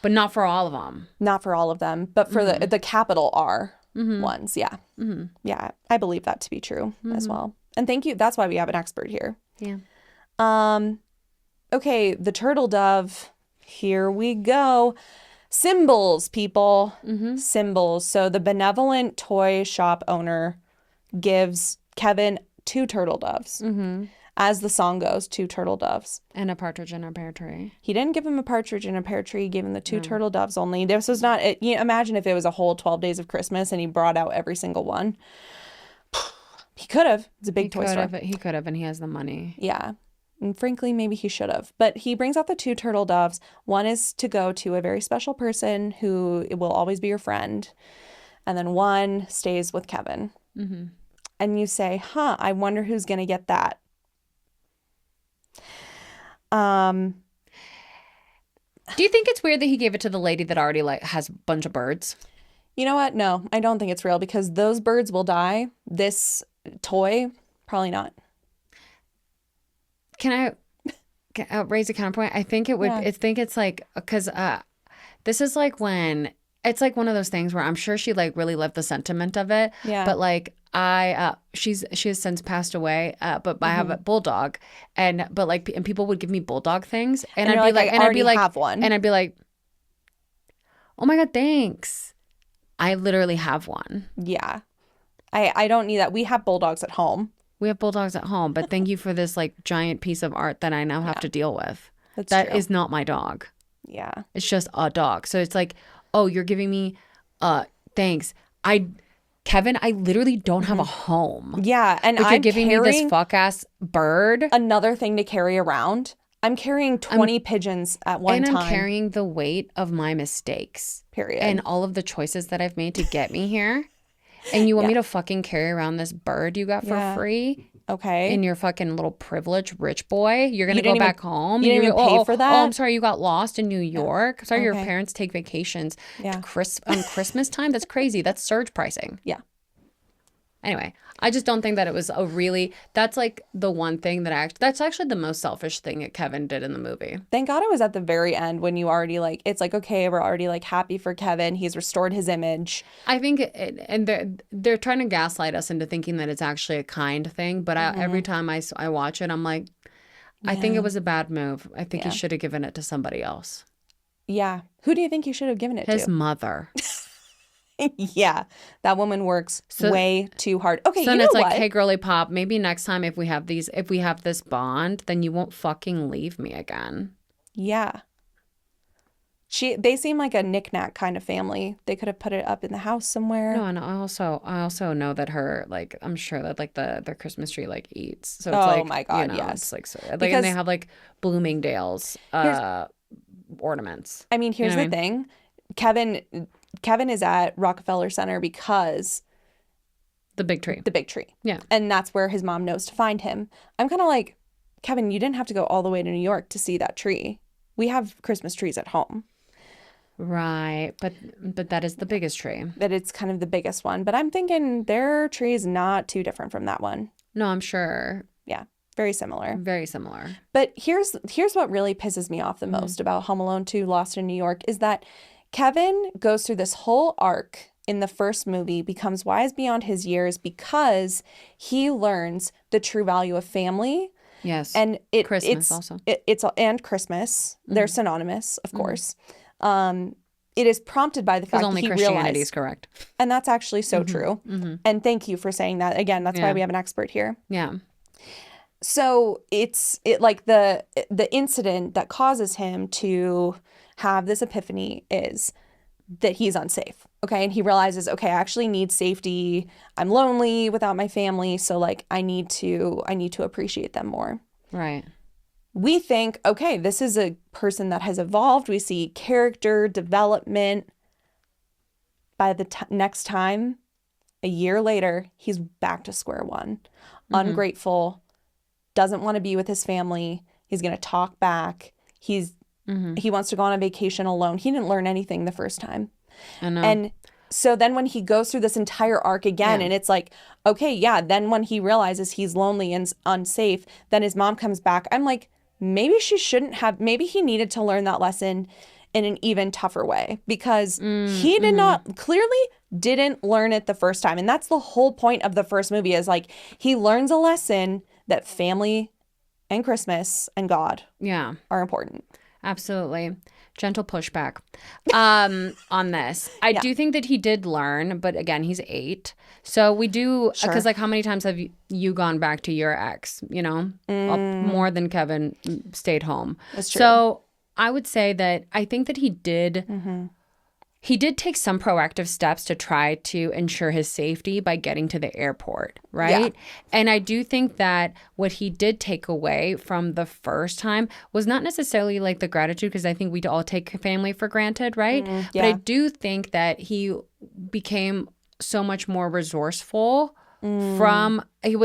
but not for all of them. Not for all of them, but for the capital R ones. Yeah. Mm-hmm. Yeah, I believe that to be true as well. And thank you. That's why we have an expert here. Yeah. Okay, the turtle dove. Here we go. Symbols, people. Symbols. So the benevolent toy shop owner gives Kevin 2 turtle doves. As the song goes, 2 turtle doves. And a partridge in a pear tree. He didn't give him a partridge in a pear tree. He gave him the 2 turtle doves only. This was not, imagine if it was a whole 12 days of Christmas and he brought out every single one. He could have. It's a big toy store. He could have, and he has the money. Yeah. And frankly, maybe he should have. But he brings out the 2 turtle doves. One is to go to a very special person who will always be your friend. And then one stays with Kevin. Mm-hmm. And you say, I wonder who's going to get that. Do you think it's weird that he gave it to the lady that already like has a bunch of birds? You know what? No, I don't think it's real because those birds will die. This toy, probably not. Can I raise a counterpoint? I think it would. I think it's like because this is like when it's like one of those things where I'm sure she like really lived the sentiment of it. Yeah. But like she has since passed away. But I have a bulldog, and people would give me bulldog things, and I'd be like, have one, and I'd be like, oh my God, thanks. I literally have one. Yeah. I don't need that. We have bulldogs at home. We have bulldogs at home, but thank you for this like giant piece of art that I now have to deal with. That is not my dog. Yeah. It's just a dog. So it's like, oh, you're giving me thanks. Kevin, I literally don't have a home. Yeah. And but you're giving me this fuck ass bird. Another thing to carry around. I'm carrying 20 pigeons at one time. And I'm carrying the weight of my mistakes. Period. And all of the choices that I've made to get me here. And you want me to fucking carry around this bird you got for free? Okay. And you're fucking little privileged rich boy. You're going to go back home. You didn't even pay for that? Oh, I'm sorry. You got lost in New York. Sorry, your parents take vacations on Christmas time. That's crazy. That's surge pricing. Yeah. Anyway, I just don't think that it was that's like the one thing that's actually the most selfish thing that Kevin did in the movie. Thank God it was at the very end when you already like, it's like, okay, we're already like happy for Kevin. He's restored his image. I think, and they're trying to gaslight us into thinking that it's actually a kind thing. But every time I watch it, I'm like, I think it was a bad move. I think he should have given it to somebody else. Yeah. Who do you think he should have given it to? His mother. Yeah, that woman works way too hard. Okay, so you know it's what? Like, hey, girly pop, maybe next time if we have this bond, then you won't fucking leave me again. Yeah. They seem like a knick-knack kind of family. They could have put it up in the house somewhere. No, and I also know that her, like, I'm sure that like their Christmas tree like eats. So it's like, my God, you know, yes. It's like, so, like, and they have like Bloomingdale's ornaments. I mean, here's the thing. Kevin is at Rockefeller Center because the big tree. Yeah. And that's where his mom knows to find him. I'm kind of like, Kevin, you didn't have to go all the way to New York to see that tree. We have Christmas trees at home. Right. But that is the biggest tree. That it's kind of the biggest one. But I'm thinking their tree is not too different from that one. No, I'm sure. Yeah. Very similar. Very similar. But here's what really pisses me off the most about Home Alone 2 Lost in New York is that Kevin goes through this whole arc in the first movie, becomes wise beyond his years because he learns the true value of family. Yes. And Christmas also. And Christmas. They're synonymous, of course. It is prompted by the fact that he realized. Christianity is correct. And that's actually so true. And thank you for saying that. Again, that's why we have an expert here. Yeah. So it's like the incident that causes him to have this epiphany is that he's unsafe. Okay. And he realizes, okay, I actually need safety. I'm lonely without my family. So like I need to appreciate them more. Right. We think, okay, this is a person that has evolved. We see character development. By the next time, a year later, he's back to square one. Ungrateful, doesn't want to be with his family. He's going to talk back. He wants to go on a vacation alone. He didn't learn anything the first time. I know. And so then when he goes through this entire arc again, and it's like, okay, yeah, then when he realizes he's lonely and unsafe, then his mom comes back. I'm like, maybe maybe he needed to learn that lesson in an even tougher way because he clearly didn't learn it the first time. And that's the whole point of the first movie is like, he learns a lesson that family and Christmas and God are important. Absolutely. Gentle pushback on this. I do think that he did learn, but again, he's 8. So we do, because like how many times have you gone back to your ex, you know? More than Kevin stayed home. That's true. So I would say that I think that he did he did take some proactive steps to try to ensure his safety by getting to the airport, right? Yeah. And I do think that what he did take away from the first time was not necessarily like the gratitude, because I think we all take family for granted, right? Yeah. But I do think that he became so much more resourceful from he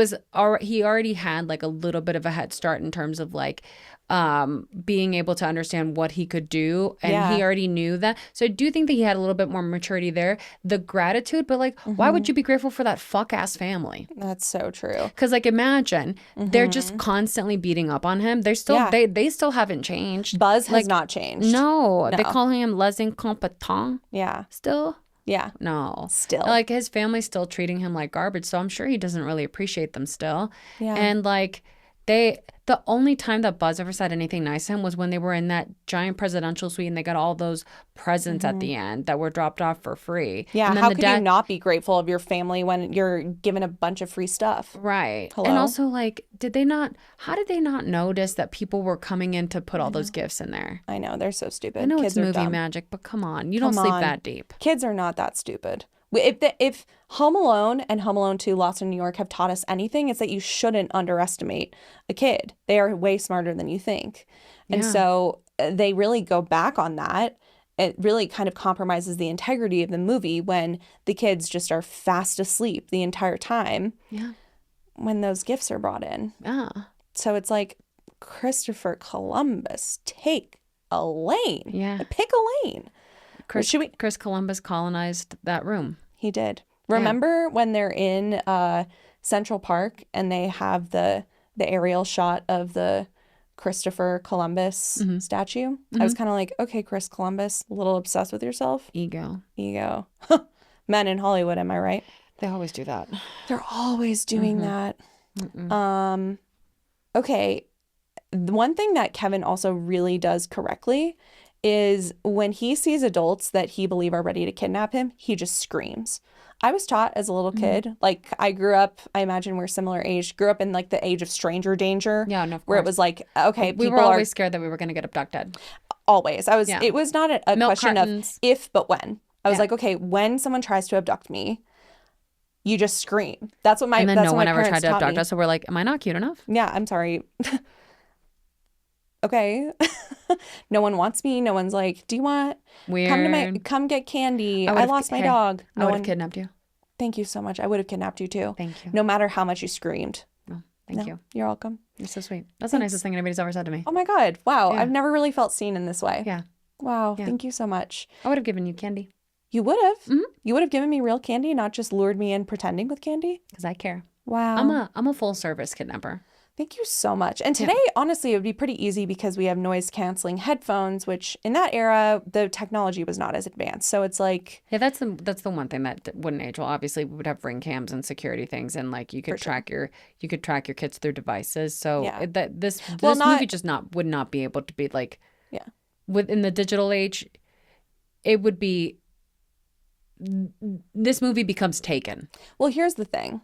already had like a little bit of a head start in terms of like being able to understand what he could do, and he already knew that. So I do think that he had a little bit more maturity there. The gratitude, but like, why would you be grateful for that fuck ass family? That's so true. Because like, imagine they're just constantly beating up on him. They're still they still haven't changed. Buzz has not changed. No, they call him les incompetents. Yeah, still. Yeah. No. Still. Like, his family's still treating him like garbage, so I'm sure he doesn't really appreciate them still. Yeah. And like, the only time that Buzz ever said anything nice to him was when they were in that giant presidential suite and they got all those presents at the end that were dropped off for free. Yeah, how could you not be grateful of your family when you're given a bunch of free stuff? Right. Hello? And also, like, how did they not notice that people were coming in to put all those gifts in there? I know, they're so stupid. I know Kids it's movie dumb. magic, but come on. You don't sleep that deep. Kids are not that stupid. If Home Alone and Home Alone 2 Lost in New York have taught us anything, it's that you shouldn't underestimate a kid. They are way smarter than you think. And so they really go back on that. It really kind of compromises the integrity of the movie when the kids just are fast asleep the entire time when those gifts are brought in. Yeah. So it's like, Christopher Columbus, take a lane. Yeah. Pick a lane. Chris Columbus colonized that room. He did. Remember when they're in Central Park and they have the aerial shot of the Christopher Columbus statue? I was kind of like, okay, Chris Columbus, a little obsessed with yourself. Ego. Men in Hollywood, am I right? They always do that. They're always doing that. Okay. The one thing that Kevin also really does correctly is when he sees adults that he believes are ready to kidnap him, he just screams. I was taught as a little kid, like, I grew up, I imagine we're similar age, grew up in like the age of stranger danger. Yeah, no, of course. Where it was like, okay, we were always scared that we were going to get abducted. Always. It was not a question cartons. Of if, but when. I was like, okay, when someone tries to abduct me, you just scream. That's what my And then that's no what one my ever tried to abduct me. us, so we're like, am I not cute enough? Yeah, I'm sorry. Okay. No one wants me. No one's like, do you want come get candy? I lost my dog. I would have kidnapped you. Thank you so much. I would have kidnapped you too. Thank you. No matter how much you screamed. Oh, thank you. You're welcome. You're so sweet. That's the nicest thing anybody's ever said to me. Oh my God. Wow. Yeah. I've never really felt seen in this way. Yeah. Wow. Yeah. Thank you so much. I would have given you candy. You would have? Mm-hmm. You would have given me real candy, not just lured me in pretending with candy? Because I care. Wow. I'm a full service kidnapper. Thank you so much. And today, honestly, it would be pretty easy because we have noise canceling headphones, which in that era, the technology was not as advanced. So it's like, yeah, that's the one thing that wouldn't age well. Obviously, we would have ring cams and security things, and like you could track your kids through devices. So this movie just would not be able to be like, within the digital age, it would be. This movie becomes Taken. Well, here's the thing.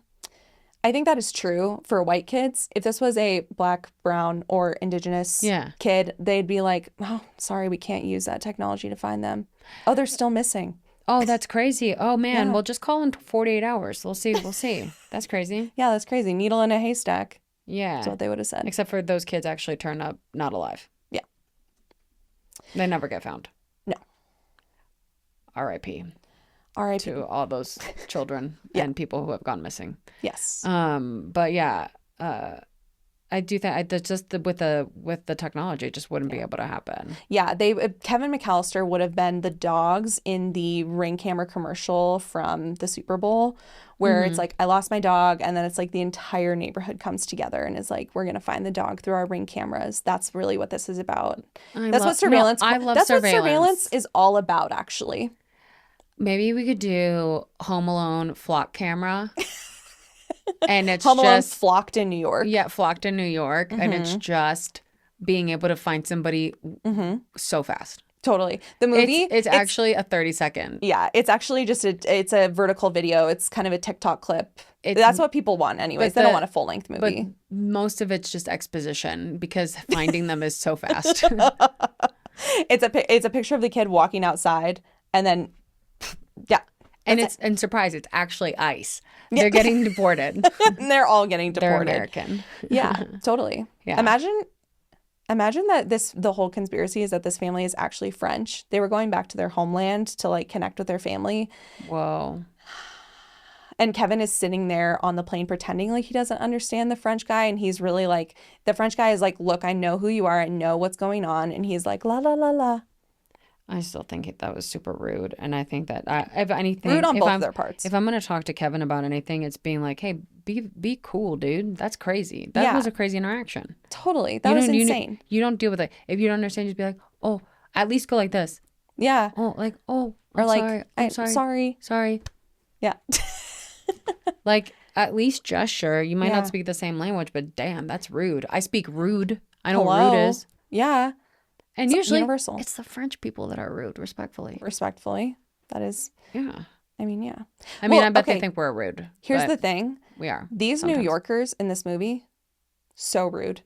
I think that is true for white kids. If this was a black, brown, or indigenous kid, they'd be like, oh, sorry, we can't use that technology to find them. Oh, they're still missing. Oh, that's crazy. Oh, man. Well, just call in 48 hours. We'll see. That's crazy. Yeah, that's crazy. Needle in a haystack. Yeah. That's what they would have said. Except for those kids actually turn up not alive. Yeah. They never get found. No. R.I.P. R.I.P. to all those children and people who have gone missing. Yes. But yeah, I do think just with the technology, it just wouldn't be able to happen. Yeah, Kevin McAllister would have been the dogs in the Ring camera commercial from the Super Bowl, where it's like, I lost my dog, and then it's like the entire neighborhood comes together and is like, we're gonna find the dog through our Ring cameras. That's really what this is about. What surveillance is all about, actually. Maybe we could do Home Alone flock camera. And it's Home Alone flocked in New York. Yeah, flocked in New York. And it's just being able to find somebody so fast. Totally. The movie. It's actually a 30-second. Yeah, it's actually just it's a vertical video. It's kind of a TikTok clip. That's what people want anyways. They don't want a full-length movie. But most of it's just exposition because finding them is so fast. It's a picture of the kid walking outside, and then And surprise, it's actually ICE. They're getting deported. They're all getting deported. They're American. Yeah, totally. Yeah. Imagine that the whole conspiracy is that this family is actually French. They were going back to their homeland to like connect with their family. Whoa. And Kevin is sitting there on the plane pretending like he doesn't understand the French guy. And he's really like, the French guy is like, look, I know who you are. I know what's going on. And he's like, la, la, la, la. I still think that was super rude. And I think that if anything, rude on both of their parts. If I'm going to talk to Kevin about anything, it's being like, hey, be cool, dude. That's crazy. That was a crazy interaction. Totally. That was insane. You don't deal with it. If you don't understand, just be like, oh, at least go like this. Yeah. Oh, like, oh, or like, I'm sorry. Sorry. Yeah. Like, at least gesture. You might not speak the same language, but damn, that's rude. I speak rude. I know what rude is. Yeah. And it's usually universal. It's the French people that are rude, respectfully. That is. Yeah. I mean, yeah. I mean, I bet they think we're rude. Here's the thing. We are. These sometimes. New Yorkers in this movie, so rude.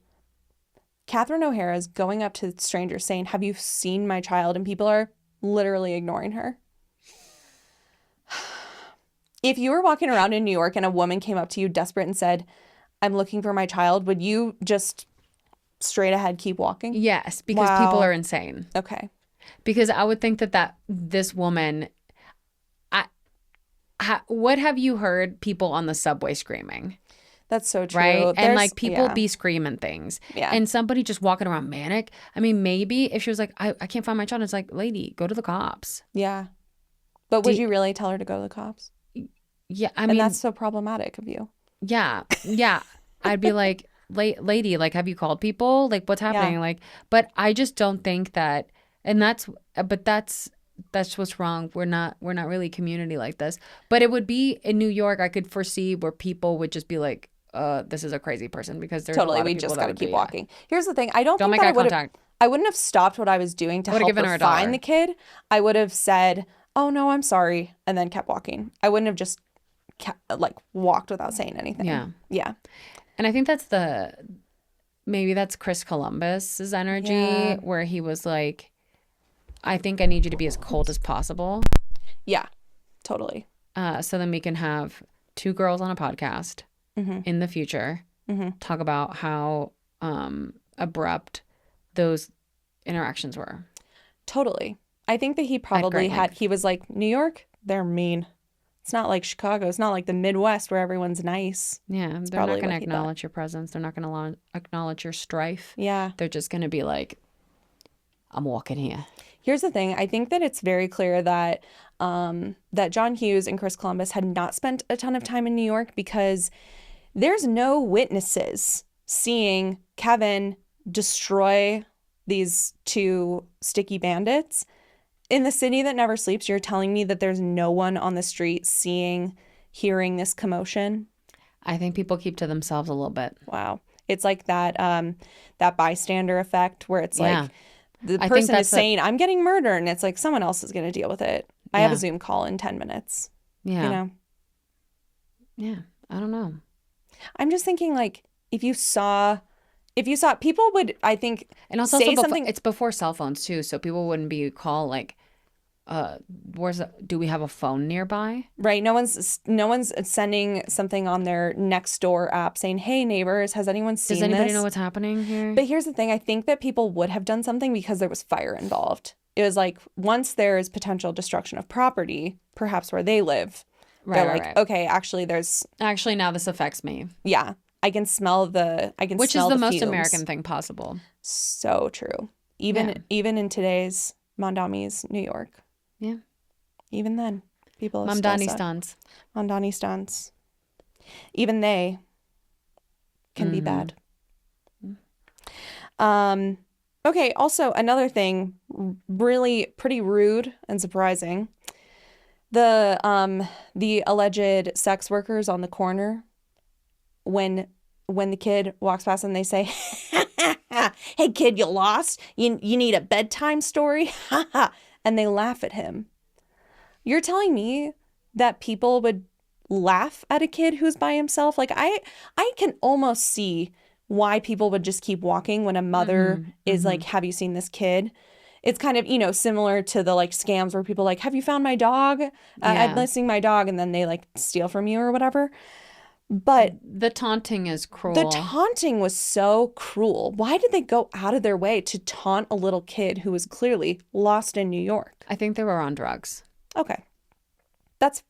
Catherine O'Hara is going up to strangers saying, have you seen my child? And people are literally ignoring her. If you were walking around in New York and a woman came up to you desperate and said, I'm looking for my child, would you just straight ahead keep walking? Yes, because people are insane. Okay. Because I would think that this woman, what have you heard people on the subway screaming? That's so true. Right? And like people be screaming things. Yeah. And somebody just walking around manic. I mean, maybe if she was like, I can't find my child. It's like, lady, go to the cops. Yeah. But would you really tell her to go to the cops? Yeah. I mean. And that's so problematic of you. Yeah. Yeah. I'd be like, lady, like, have you called people? Like, what's happening? Yeah. Like, but I just don't think that, and that's what's wrong. We're not really a community like this. But it would be in New York, I could foresee where people would just be like, this is a crazy person, because there's totally. We just got to keep walking. Here's the thing. I don't think make eye contact. I wouldn't have stopped what I was doing to help her find the kid. I would have said, oh no, I'm sorry, and then kept walking. I wouldn't have just walked without saying anything. Yeah. Yeah. And I think maybe that's Chris Columbus's energy, where he was like, I think I need you to be as cold as possible. Yeah, totally. So then we can have two girls on a podcast in the future talk about how abrupt those interactions were. Totally. I think that he probably he was like, New York, they're mean. It's not like Chicago. It's not like the Midwest where everyone's nice. Yeah, they're not going to acknowledge your presence. They're not going to acknowledge your strife. Yeah. They're just going to be like, I'm walking here. Here's the thing. I think that it's very clear that that John Hughes and Chris Columbus had not spent a ton of time in New York, because there's no witnesses seeing Kevin destroy these two sticky bandits. In the city that never sleeps, you're telling me that there's no one on the street hearing this commotion? I think people keep to themselves a little bit. Wow. It's like that bystander effect, where it's like the person is saying, I'm getting murdered, and it's like someone else is going to deal with it. I have a Zoom call in 10 minutes. Yeah. You know? Yeah. I don't know. I'm just thinking, like, if you saw people would, I think, and also say something. It's before cell phones too, so people wouldn't be like, do we have a phone nearby? Right. No one's sending something on their Nextdoor app saying, hey neighbors, has anyone seen this? Does anybody know what's happening here? But here's the thing. I think that people would have done something because there was fire involved. It was like, once there is potential destruction of property, perhaps where they live, they're like, okay, actually now this affects me. Yeah. I can smell which is the most fumes. American thing possible. So true. Even in today's Mondami's New York. Yeah. Even then, people have Mondani stans. Even they can be bad. Okay, also another thing, really pretty rude and surprising. The alleged sex workers on the corner, when the kid walks past and they say, hey kid, you lost? You need a bedtime story? And they laugh at him. You're telling me that people would laugh at a kid who's by himself? Like, I can almost see why people would just keep walking when a mother is like, have you seen this kid? it's kind of, similar to the like scams where people like, have you found my dog? I'm missing my dog. And then they like steal from you or whatever. But the taunting is cruel. The taunting was so cruel. Why did they go out of their way to taunt a little kid who was clearly lost in New York? I think they were on drugs. Okay. That's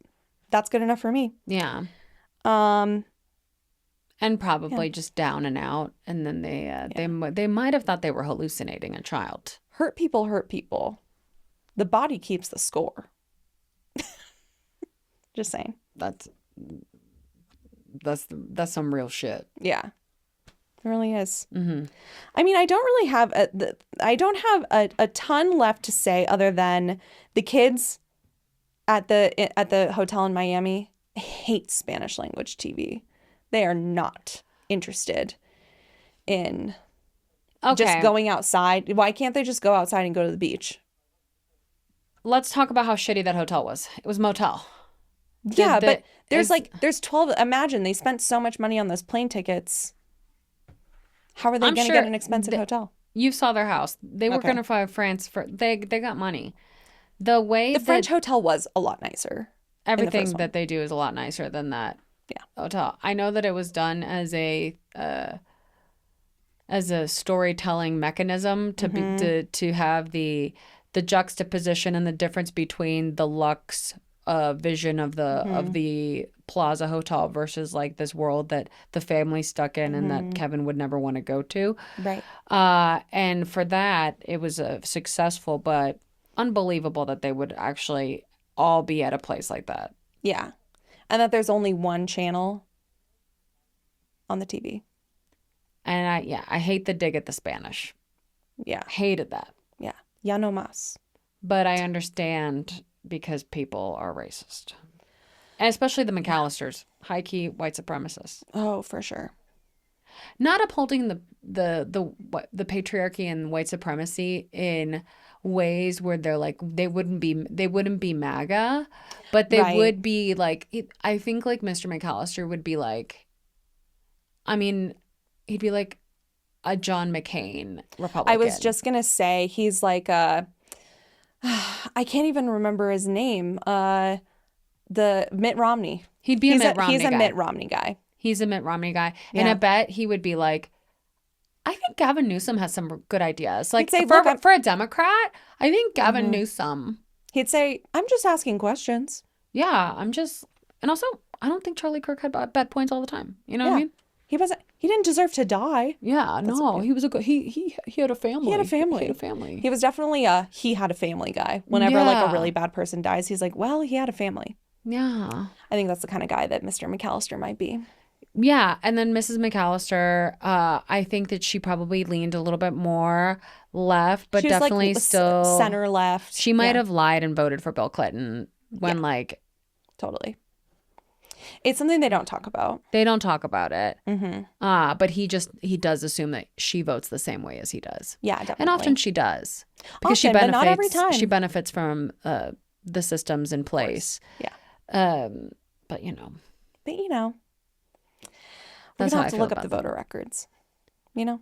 good enough for me. Yeah. And probably just down and out. And then they might have thought they were hallucinating a child. Hurt people hurt people. The body keeps the score. Just saying. That's some real shit. Yeah. It really is. Mm-hmm. I mean, I don't really have a ton left to say other than the kids at the hotel in Miami hate Spanish language TV. They are not interested in just going outside. Why can't they just go outside and go to the beach? Let's talk about how shitty that hotel was. It was a motel. But there's 12. Imagine they spent so much money on those plane tickets. How are they going to get an expensive hotel? You saw their house. They were going to fly to France they got money. The French hotel was a lot nicer. Everything that they do is a lot nicer than that hotel. I know that it was done as a storytelling mechanism to have the juxtaposition and the difference between the luxe vision of the Plaza Hotel versus like this world that the family's stuck in and that Kevin would never want to go to. Right. And for that, it was successful, but unbelievable that they would actually all be at a place like that. Yeah. And that there's only one channel on the TV. And I hate the dig at the Spanish. Yeah. Hated that. Yeah. Ya no más. But I understand because people are racist. And especially the McAllisters, high-key white supremacists. Oh, for sure. Not upholding the patriarchy and white supremacy in ways where they're like they wouldn't be MAGA, but they would be like I think like Mr. McAllister would be like, I mean, he'd be like a John McCain Republican. I was just gonna say he's like I can't even remember his name. The Mitt Romney. He'd be a Mitt Romney guy. He's a Mitt Romney guy. He's a Mitt Romney guy. Yeah. And I bet he would be like, I think Gavin Newsom has some good ideas. Like say, for a Democrat, I think Gavin Newsom. He'd say, I'm just asking questions. Yeah, and also, I don't think Charlie Kirk had bad points all the time. You know what I mean? He didn't deserve to die. Yeah, no, he was a good, he had a family. He had a family. He was definitely he had a family guy. Whenever like a really bad person dies, he's like, well, he had a family. Yeah. I think that's the kind of guy that Mr. McAllister might be. Yeah. And then Mrs. McAllister, I think that she probably leaned a little bit more left, but definitely like still center left. She might have lied and voted for Bill Clinton when totally. It's something they don't talk about. They don't talk about it. Mm-hmm. But he does assume that she votes the same way as he does. Yeah, definitely. And often she does. Because but not every time. She benefits from the systems in place. Yeah. But you know. We're going to have to look up the voter records. You know?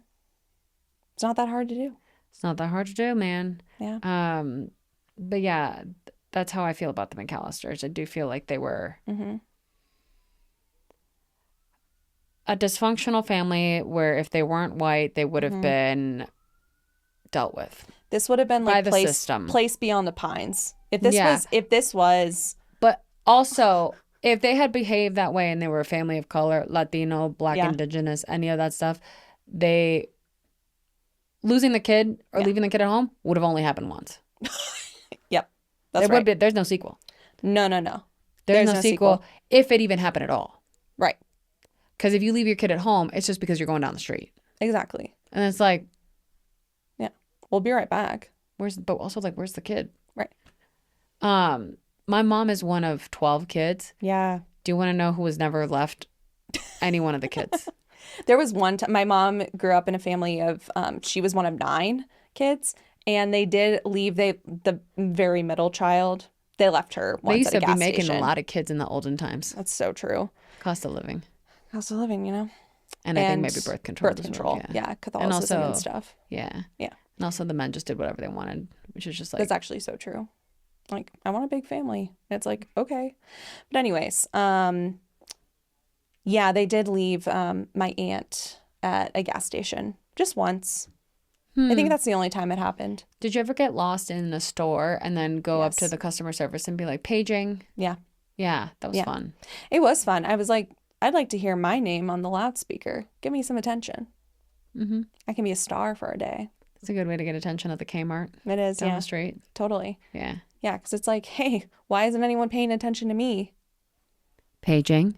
It's not that hard to do. It's not that hard to do, man. Yeah. But yeah, that's how I feel about the McAllisters. I do feel like they were a dysfunctional family where if they weren't white, they would have been dealt with. This would have been like place beyond the pines. If this was But also, if they had behaved that way and they were a family of color, Latino, Black, Indigenous, any of that stuff, losing the kid or leaving the kid at home would have only happened once. Yep. That's right. There's no sequel. No. There's no sequel if it even happened at all. Right. Because if you leave your kid at home, it's just because you're going down the street. Exactly. And it's like, yeah, we'll be right back. Where's the kid? Right. My mom is one of 12 kids. Yeah. Do you want to know who was never left any one of the kids? There was one time, my mom grew up in a family of, she was one of 9 kids, and they did leave the very middle child. They left her once at a gas station. They used to be making a lot of kids in the olden times. That's so true. Cost of living, you know. And I think maybe birth control. Yeah, Catholicism and stuff. Yeah. Yeah. And also the men just did whatever they wanted, which is just like... That's actually so true. Like, I want a big family. And it's like, okay. But anyways, yeah, they did leave my aunt at a gas station just once. I think that's the only time it happened. Did you ever get lost in a store and then go up to the customer service and be like, paging? Yeah. Yeah, that was fun. It was fun. I was like, I'd like to hear my name on the loudspeaker. Give me some attention. Mm-hmm. I can be a star for a day. It's a good way to get attention at the Kmart. It is, down the street. Totally. Yeah. Yeah, because it's like, hey, why isn't anyone paying attention to me? Paging.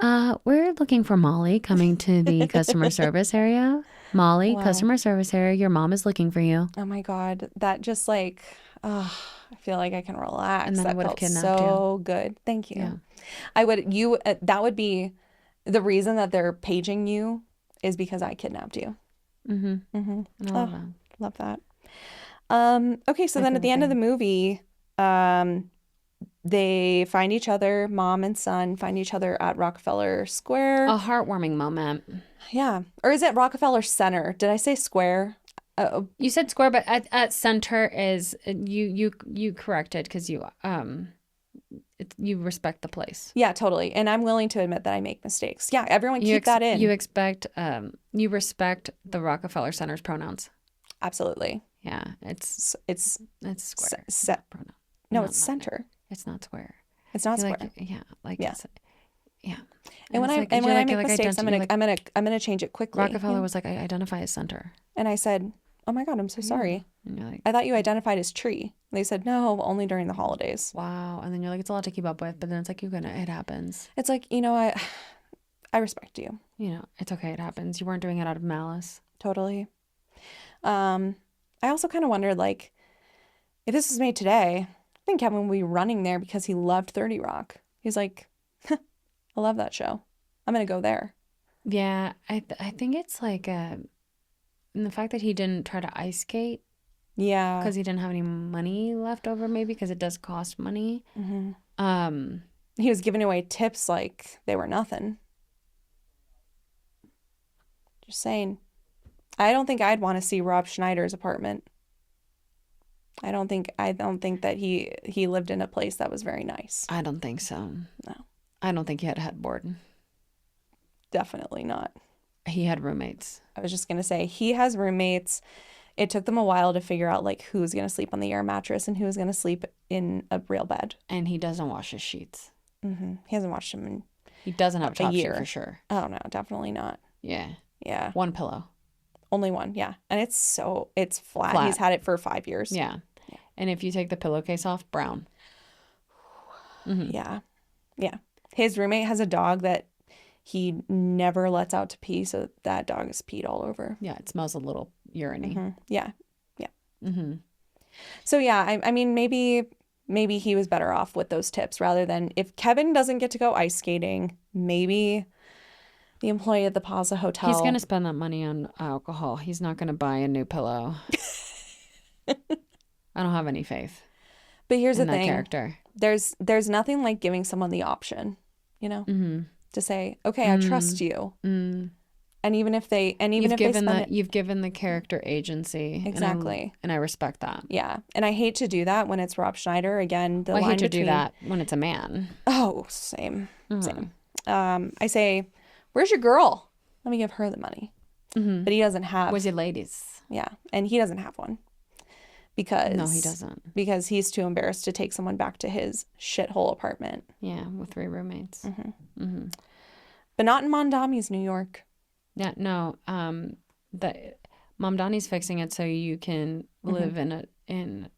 We're looking for Molly coming to the customer service area. Molly, customer service area. Your mom is looking for you. Oh my God. That just like, I feel like I can relax. And then that I would have felt kidnapped so good. Thank you. Yeah. That would be the reason that they're paging you is because I kidnapped you. Mm-hmm. Mm-hmm. I love that. Love that. Okay. So then at the end of the movie, they find each other, mom and son find each other at Rockefeller Square. A heartwarming moment. Yeah. Or is it Rockefeller Center? Did I say square? You said square, but at center is you corrected because you respect the place. Yeah, totally. And I'm willing to admit that I make mistakes. Yeah, everyone keep that in. You respect the Rockefeller Center's pronouns. Absolutely. Yeah, it's square. Pronoun. No, it's center. It's not square. It's not square. Yeah. And when I make mistakes, I'm gonna change it quickly. Rockefeller was like, I identify as center. And I said, oh my God, I'm so sorry. And you're like, I thought you identified as tree. And they said, no, only during the holidays. Wow. And then you're like, it's a lot to keep up with. But then it's like, it happens. It's like, I respect you. It's okay. It happens. You weren't doing it out of malice. Totally. I also kind of wondered, like, if this was made today, I think Kevin would be running there because he loved 30 Rock. He's like, I love that show. I'm going to go there. Yeah. I think it's like, and the fact that he didn't try to ice skate. Yeah. Because he didn't have any money left over, maybe, because it does cost money. Mm-hmm. He was giving away tips like they were nothing. Just saying. I don't think I'd want to see Rob Schneider's apartment. I don't think that he lived in a place that was very nice. I don't think so. No. I don't think he had a headboard. Definitely not. He had roommates. I was just going to say, he has roommates. It took them a while to figure out, like, who's going to sleep on the air mattress and who's going to sleep in a real bed. And he doesn't wash his sheets. Mm-hmm. He hasn't washed them in He doesn't have a top year sheet for sure. Oh, no, definitely not. Yeah. Yeah. One pillow. Only one, yeah. And it's flat. He's had it for 5 years. Yeah. And if you take the pillowcase off, brown. Mm-hmm. Yeah. Yeah. His roommate has a dog that he never lets out to pee, so that dog is peed all over. Yeah, it smells a little urine-y. Mm-hmm. Yeah. Yeah. Mm-hmm. So, yeah, I mean, maybe he was better off with those tips rather than if Kevin doesn't get to go ice skating, maybe the employee at the Plaza Hotel. He's going to spend that money on alcohol. He's not going to buy a new pillow. I don't have any faith. But here's the thing. Character. There's nothing like giving someone the option, mm-hmm. to say, okay, I trust you. Mm. And even if they you've given the character agency. Exactly. And I respect that. Yeah. And I hate to do that when it's Rob Schneider. Again, I hate to do that when it's a man. Oh, same. Mm-hmm. Same. I say, where's your girl? Let me give her the money. Mm-hmm. But he doesn't have. Where's your ladies? Yeah. And he doesn't have one. No, he doesn't. Because he's too embarrassed to take someone back to his shithole apartment. Yeah, with 3 roommates. Mm-hmm. Mm-hmm. But not in Mondami's New York. Yeah, no. Mamdani's fixing it so you can live in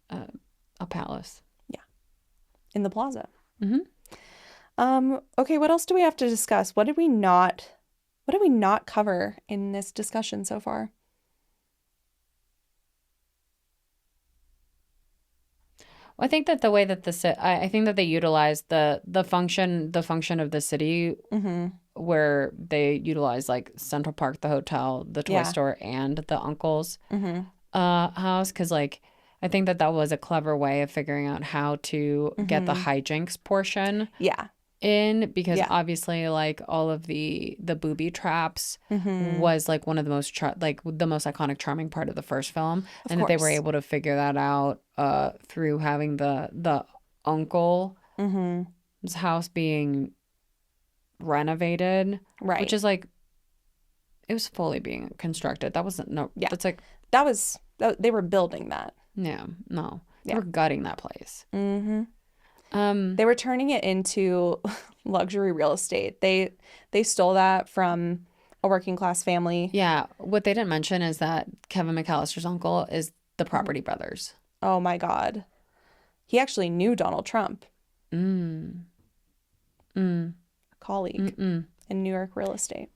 a palace. Yeah, in the Plaza. Mm-hmm. Okay, what else do we have to discuss? What did we not cover in this discussion so far? I think that the way that I think that they utilize the function of the city, mm-hmm. where they utilize like Central Park, the hotel, the toy store, and the uncle's mm-hmm. House, because like I think that was a clever way of figuring out how to get the hijinks portion. Yeah. in because obviously like all of the booby traps was like one of the most the most iconic charming part of the first film, and that they were able to figure that out through having the uncle's house being renovated, right, which is like it was fully being constructed. That wasn't that's like they were building that. Yeah, no. They were gutting that place. They were turning it into luxury real estate. They stole that from a working class family. Yeah. What they didn't mention is that Kevin McAllister's uncle is the Property Brothers. Oh my God. He actually knew Donald Trump. A colleague in New York real estate.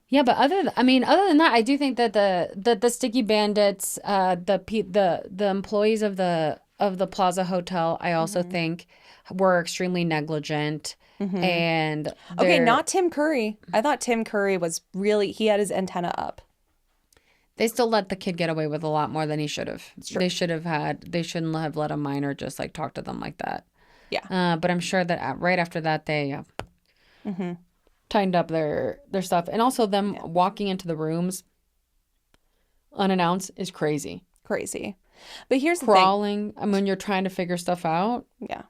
Yeah, but other than that, I do think that the Sticky Bandits, the employees of the Plaza Hotel, I also think were extremely negligent. And okay, not Tim Curry. I thought Tim Curry was he had his antenna up. They still let the kid get away with a lot more than he should have. They shouldn't have let a minor just like talk to them like that. Yeah. But I'm sure that right after that they tightened up their stuff, and also them walking into the rooms unannounced is crazy. But here's crawling. I mean, you're trying to figure stuff out. Yeah.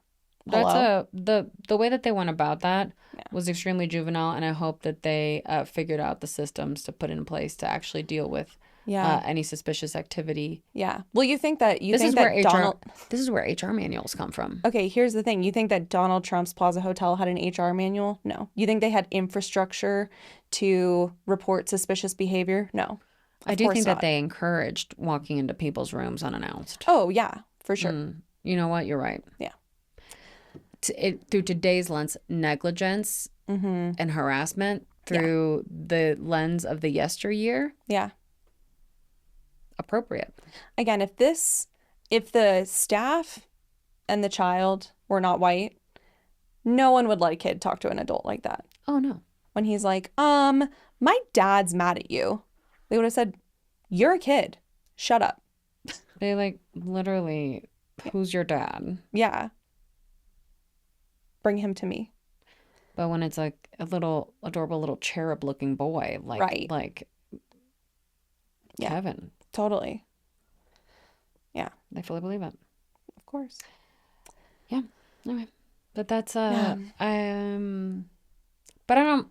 That's the way that they went about that was extremely juvenile, and I hope that they figured out the systems to put in place to actually deal with any suspicious activity. Yeah. Well, you think that this is where HR manuals come from. Okay, here's the thing. You think that Donald Trump's Plaza Hotel had an HR manual? No. You think they had infrastructure to report suspicious behavior? No. I do think that they encouraged walking into people's rooms unannounced. Oh, yeah, for sure. You know what? You're right. Yeah. Through today's lens, negligence and harassment through the lens of the yesteryear. Yeah. Appropriate. Again, if the staff and the child were not white, no one would let a kid talk to an adult like that. Oh, no. When he's like, my dad's mad at you. They would have said, you're a kid. Shut up. They like literally, who's your dad? Yeah. Bring him to me. But when it's like a little adorable little cherub looking boy, like Kevin. Totally. Yeah. I fully believe it. Of course. Yeah. Anyway. But that's but I don't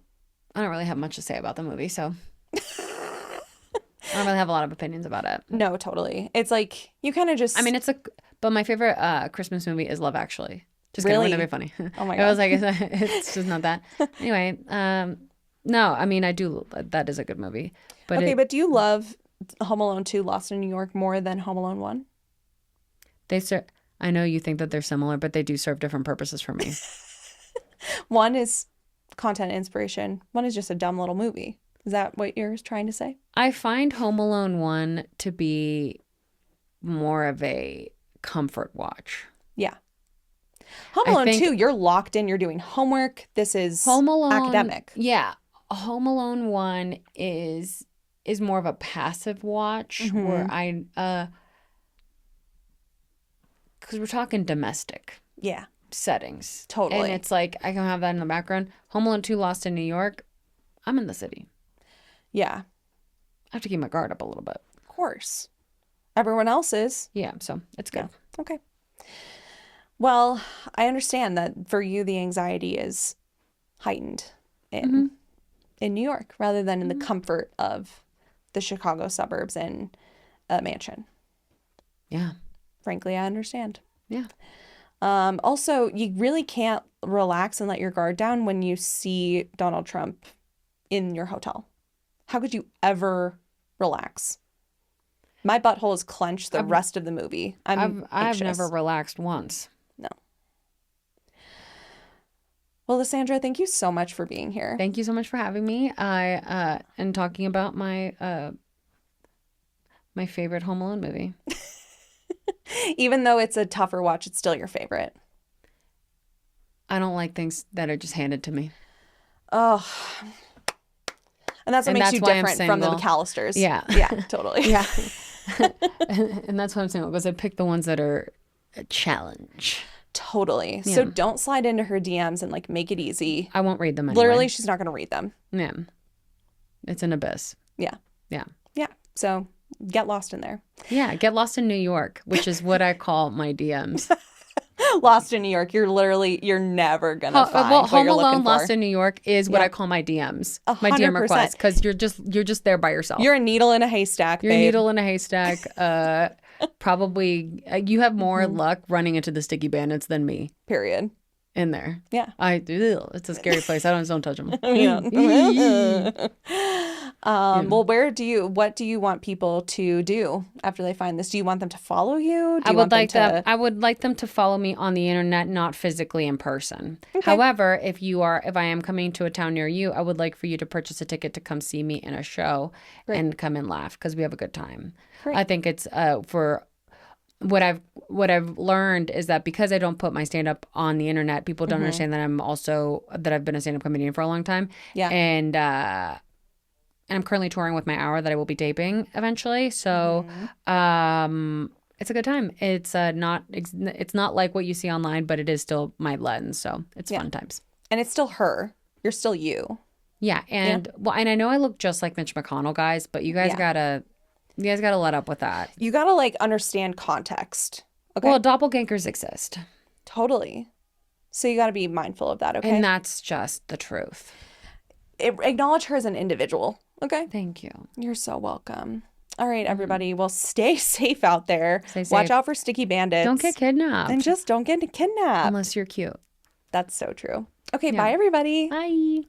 really have much to say about the movie, so I don't really have a lot of opinions about it. No, totally. It's like you kind of just but my favorite Christmas movie is Love Actually. Just really? Kidding, wouldn't it be funny? Oh my God. I was like, it's just not that. Anyway, no, I mean, I do. That is a good movie. But but do you love Home Alone 2 Lost in New York more than Home Alone 1? I know you think that they're similar, but they do serve different purposes for me. One is content inspiration. One is just a dumb little movie. Is that what you're trying to say? I find Home Alone 1 to be more of a comfort watch. Yeah. Home Alone 2, you're locked in. You're doing homework. This is Home Alone, academic. Yeah. Home Alone 1 is more of a passive watch where because we're talking domestic settings. Totally. And it's like I can have that in the background. Home Alone 2 Lost in New York, I'm in the city. Yeah. I have to keep my guard up a little bit. Of course. Everyone else is. Yeah, so it's good. Yeah. Okay. Well, I understand that for you the anxiety is heightened in New York rather than in the comfort of the Chicago suburbs in a mansion. Yeah. Frankly, I understand. Yeah. Also, you really can't relax and let your guard down when you see Donald Trump in your hotel. How could you ever relax? My butthole is clenched the rest of the movie. I've never relaxed once. No. Well, Lisandra, thank you so much for being here. Thank you so much for having me. And talking about my my favorite Home Alone movie. Even though it's a tougher watch, it's still your favorite. I don't like things that are just handed to me. Oh. And that's what makes you different from the McAllisters. Yeah. Yeah, totally. Yeah. And that's why I'm single, because I pick the ones that are a challenge. Totally. So don't slide into her DMs and like make it easy. I won't read them anyway. Literally, she's not going to read them. Yeah. It's an abyss. Yeah. Yeah. Yeah. So get lost in there. Yeah. Get lost in New York, which is what I call my DMs. Lost in New York. You're never going to find what Home you're looking Alone for. Lost in New York is what I call my DMs. 100%. My DM requests, because you're just there by yourself. You're a needle in a haystack, You're a needle in a haystack. Probably you have more luck running into the sticky bandits than me. Period. In there. Yeah. It's a scary place. Don't touch them. Well, what do you want people to do after they find this? Do you want them to follow you? I would like them to follow me on the internet, not physically in person. Okay. However, if I am coming to a town near you, I would like for you to purchase a ticket to come see me in a show and come and laugh, because we have a good time. Great. I think it's for what I've learned is that because I don't put my stand-up on the internet, people don't understand that I've been a stand-up comedian for a long time. Yeah. And I'm currently touring with my hour that I will be taping eventually. So it's a good time. It's not like what you see online, but it is still my lens. So it's fun times. And it's still her. You're still you. Yeah. And and I know I look just like Mitch McConnell, guys, but you guys gotta let up with that. You gotta like understand context. Okay. Well, doppelgangers exist. Totally. So you gotta be mindful of that, okay? And that's just the truth. Acknowledge her as an individual, okay? Thank you. You're so welcome. All right, everybody. Well, stay safe out there. Stay safe. Watch out for sticky bandits. Don't get kidnapped. And just don't get kidnapped. Unless you're cute. That's so true. Okay, bye, everybody. Bye.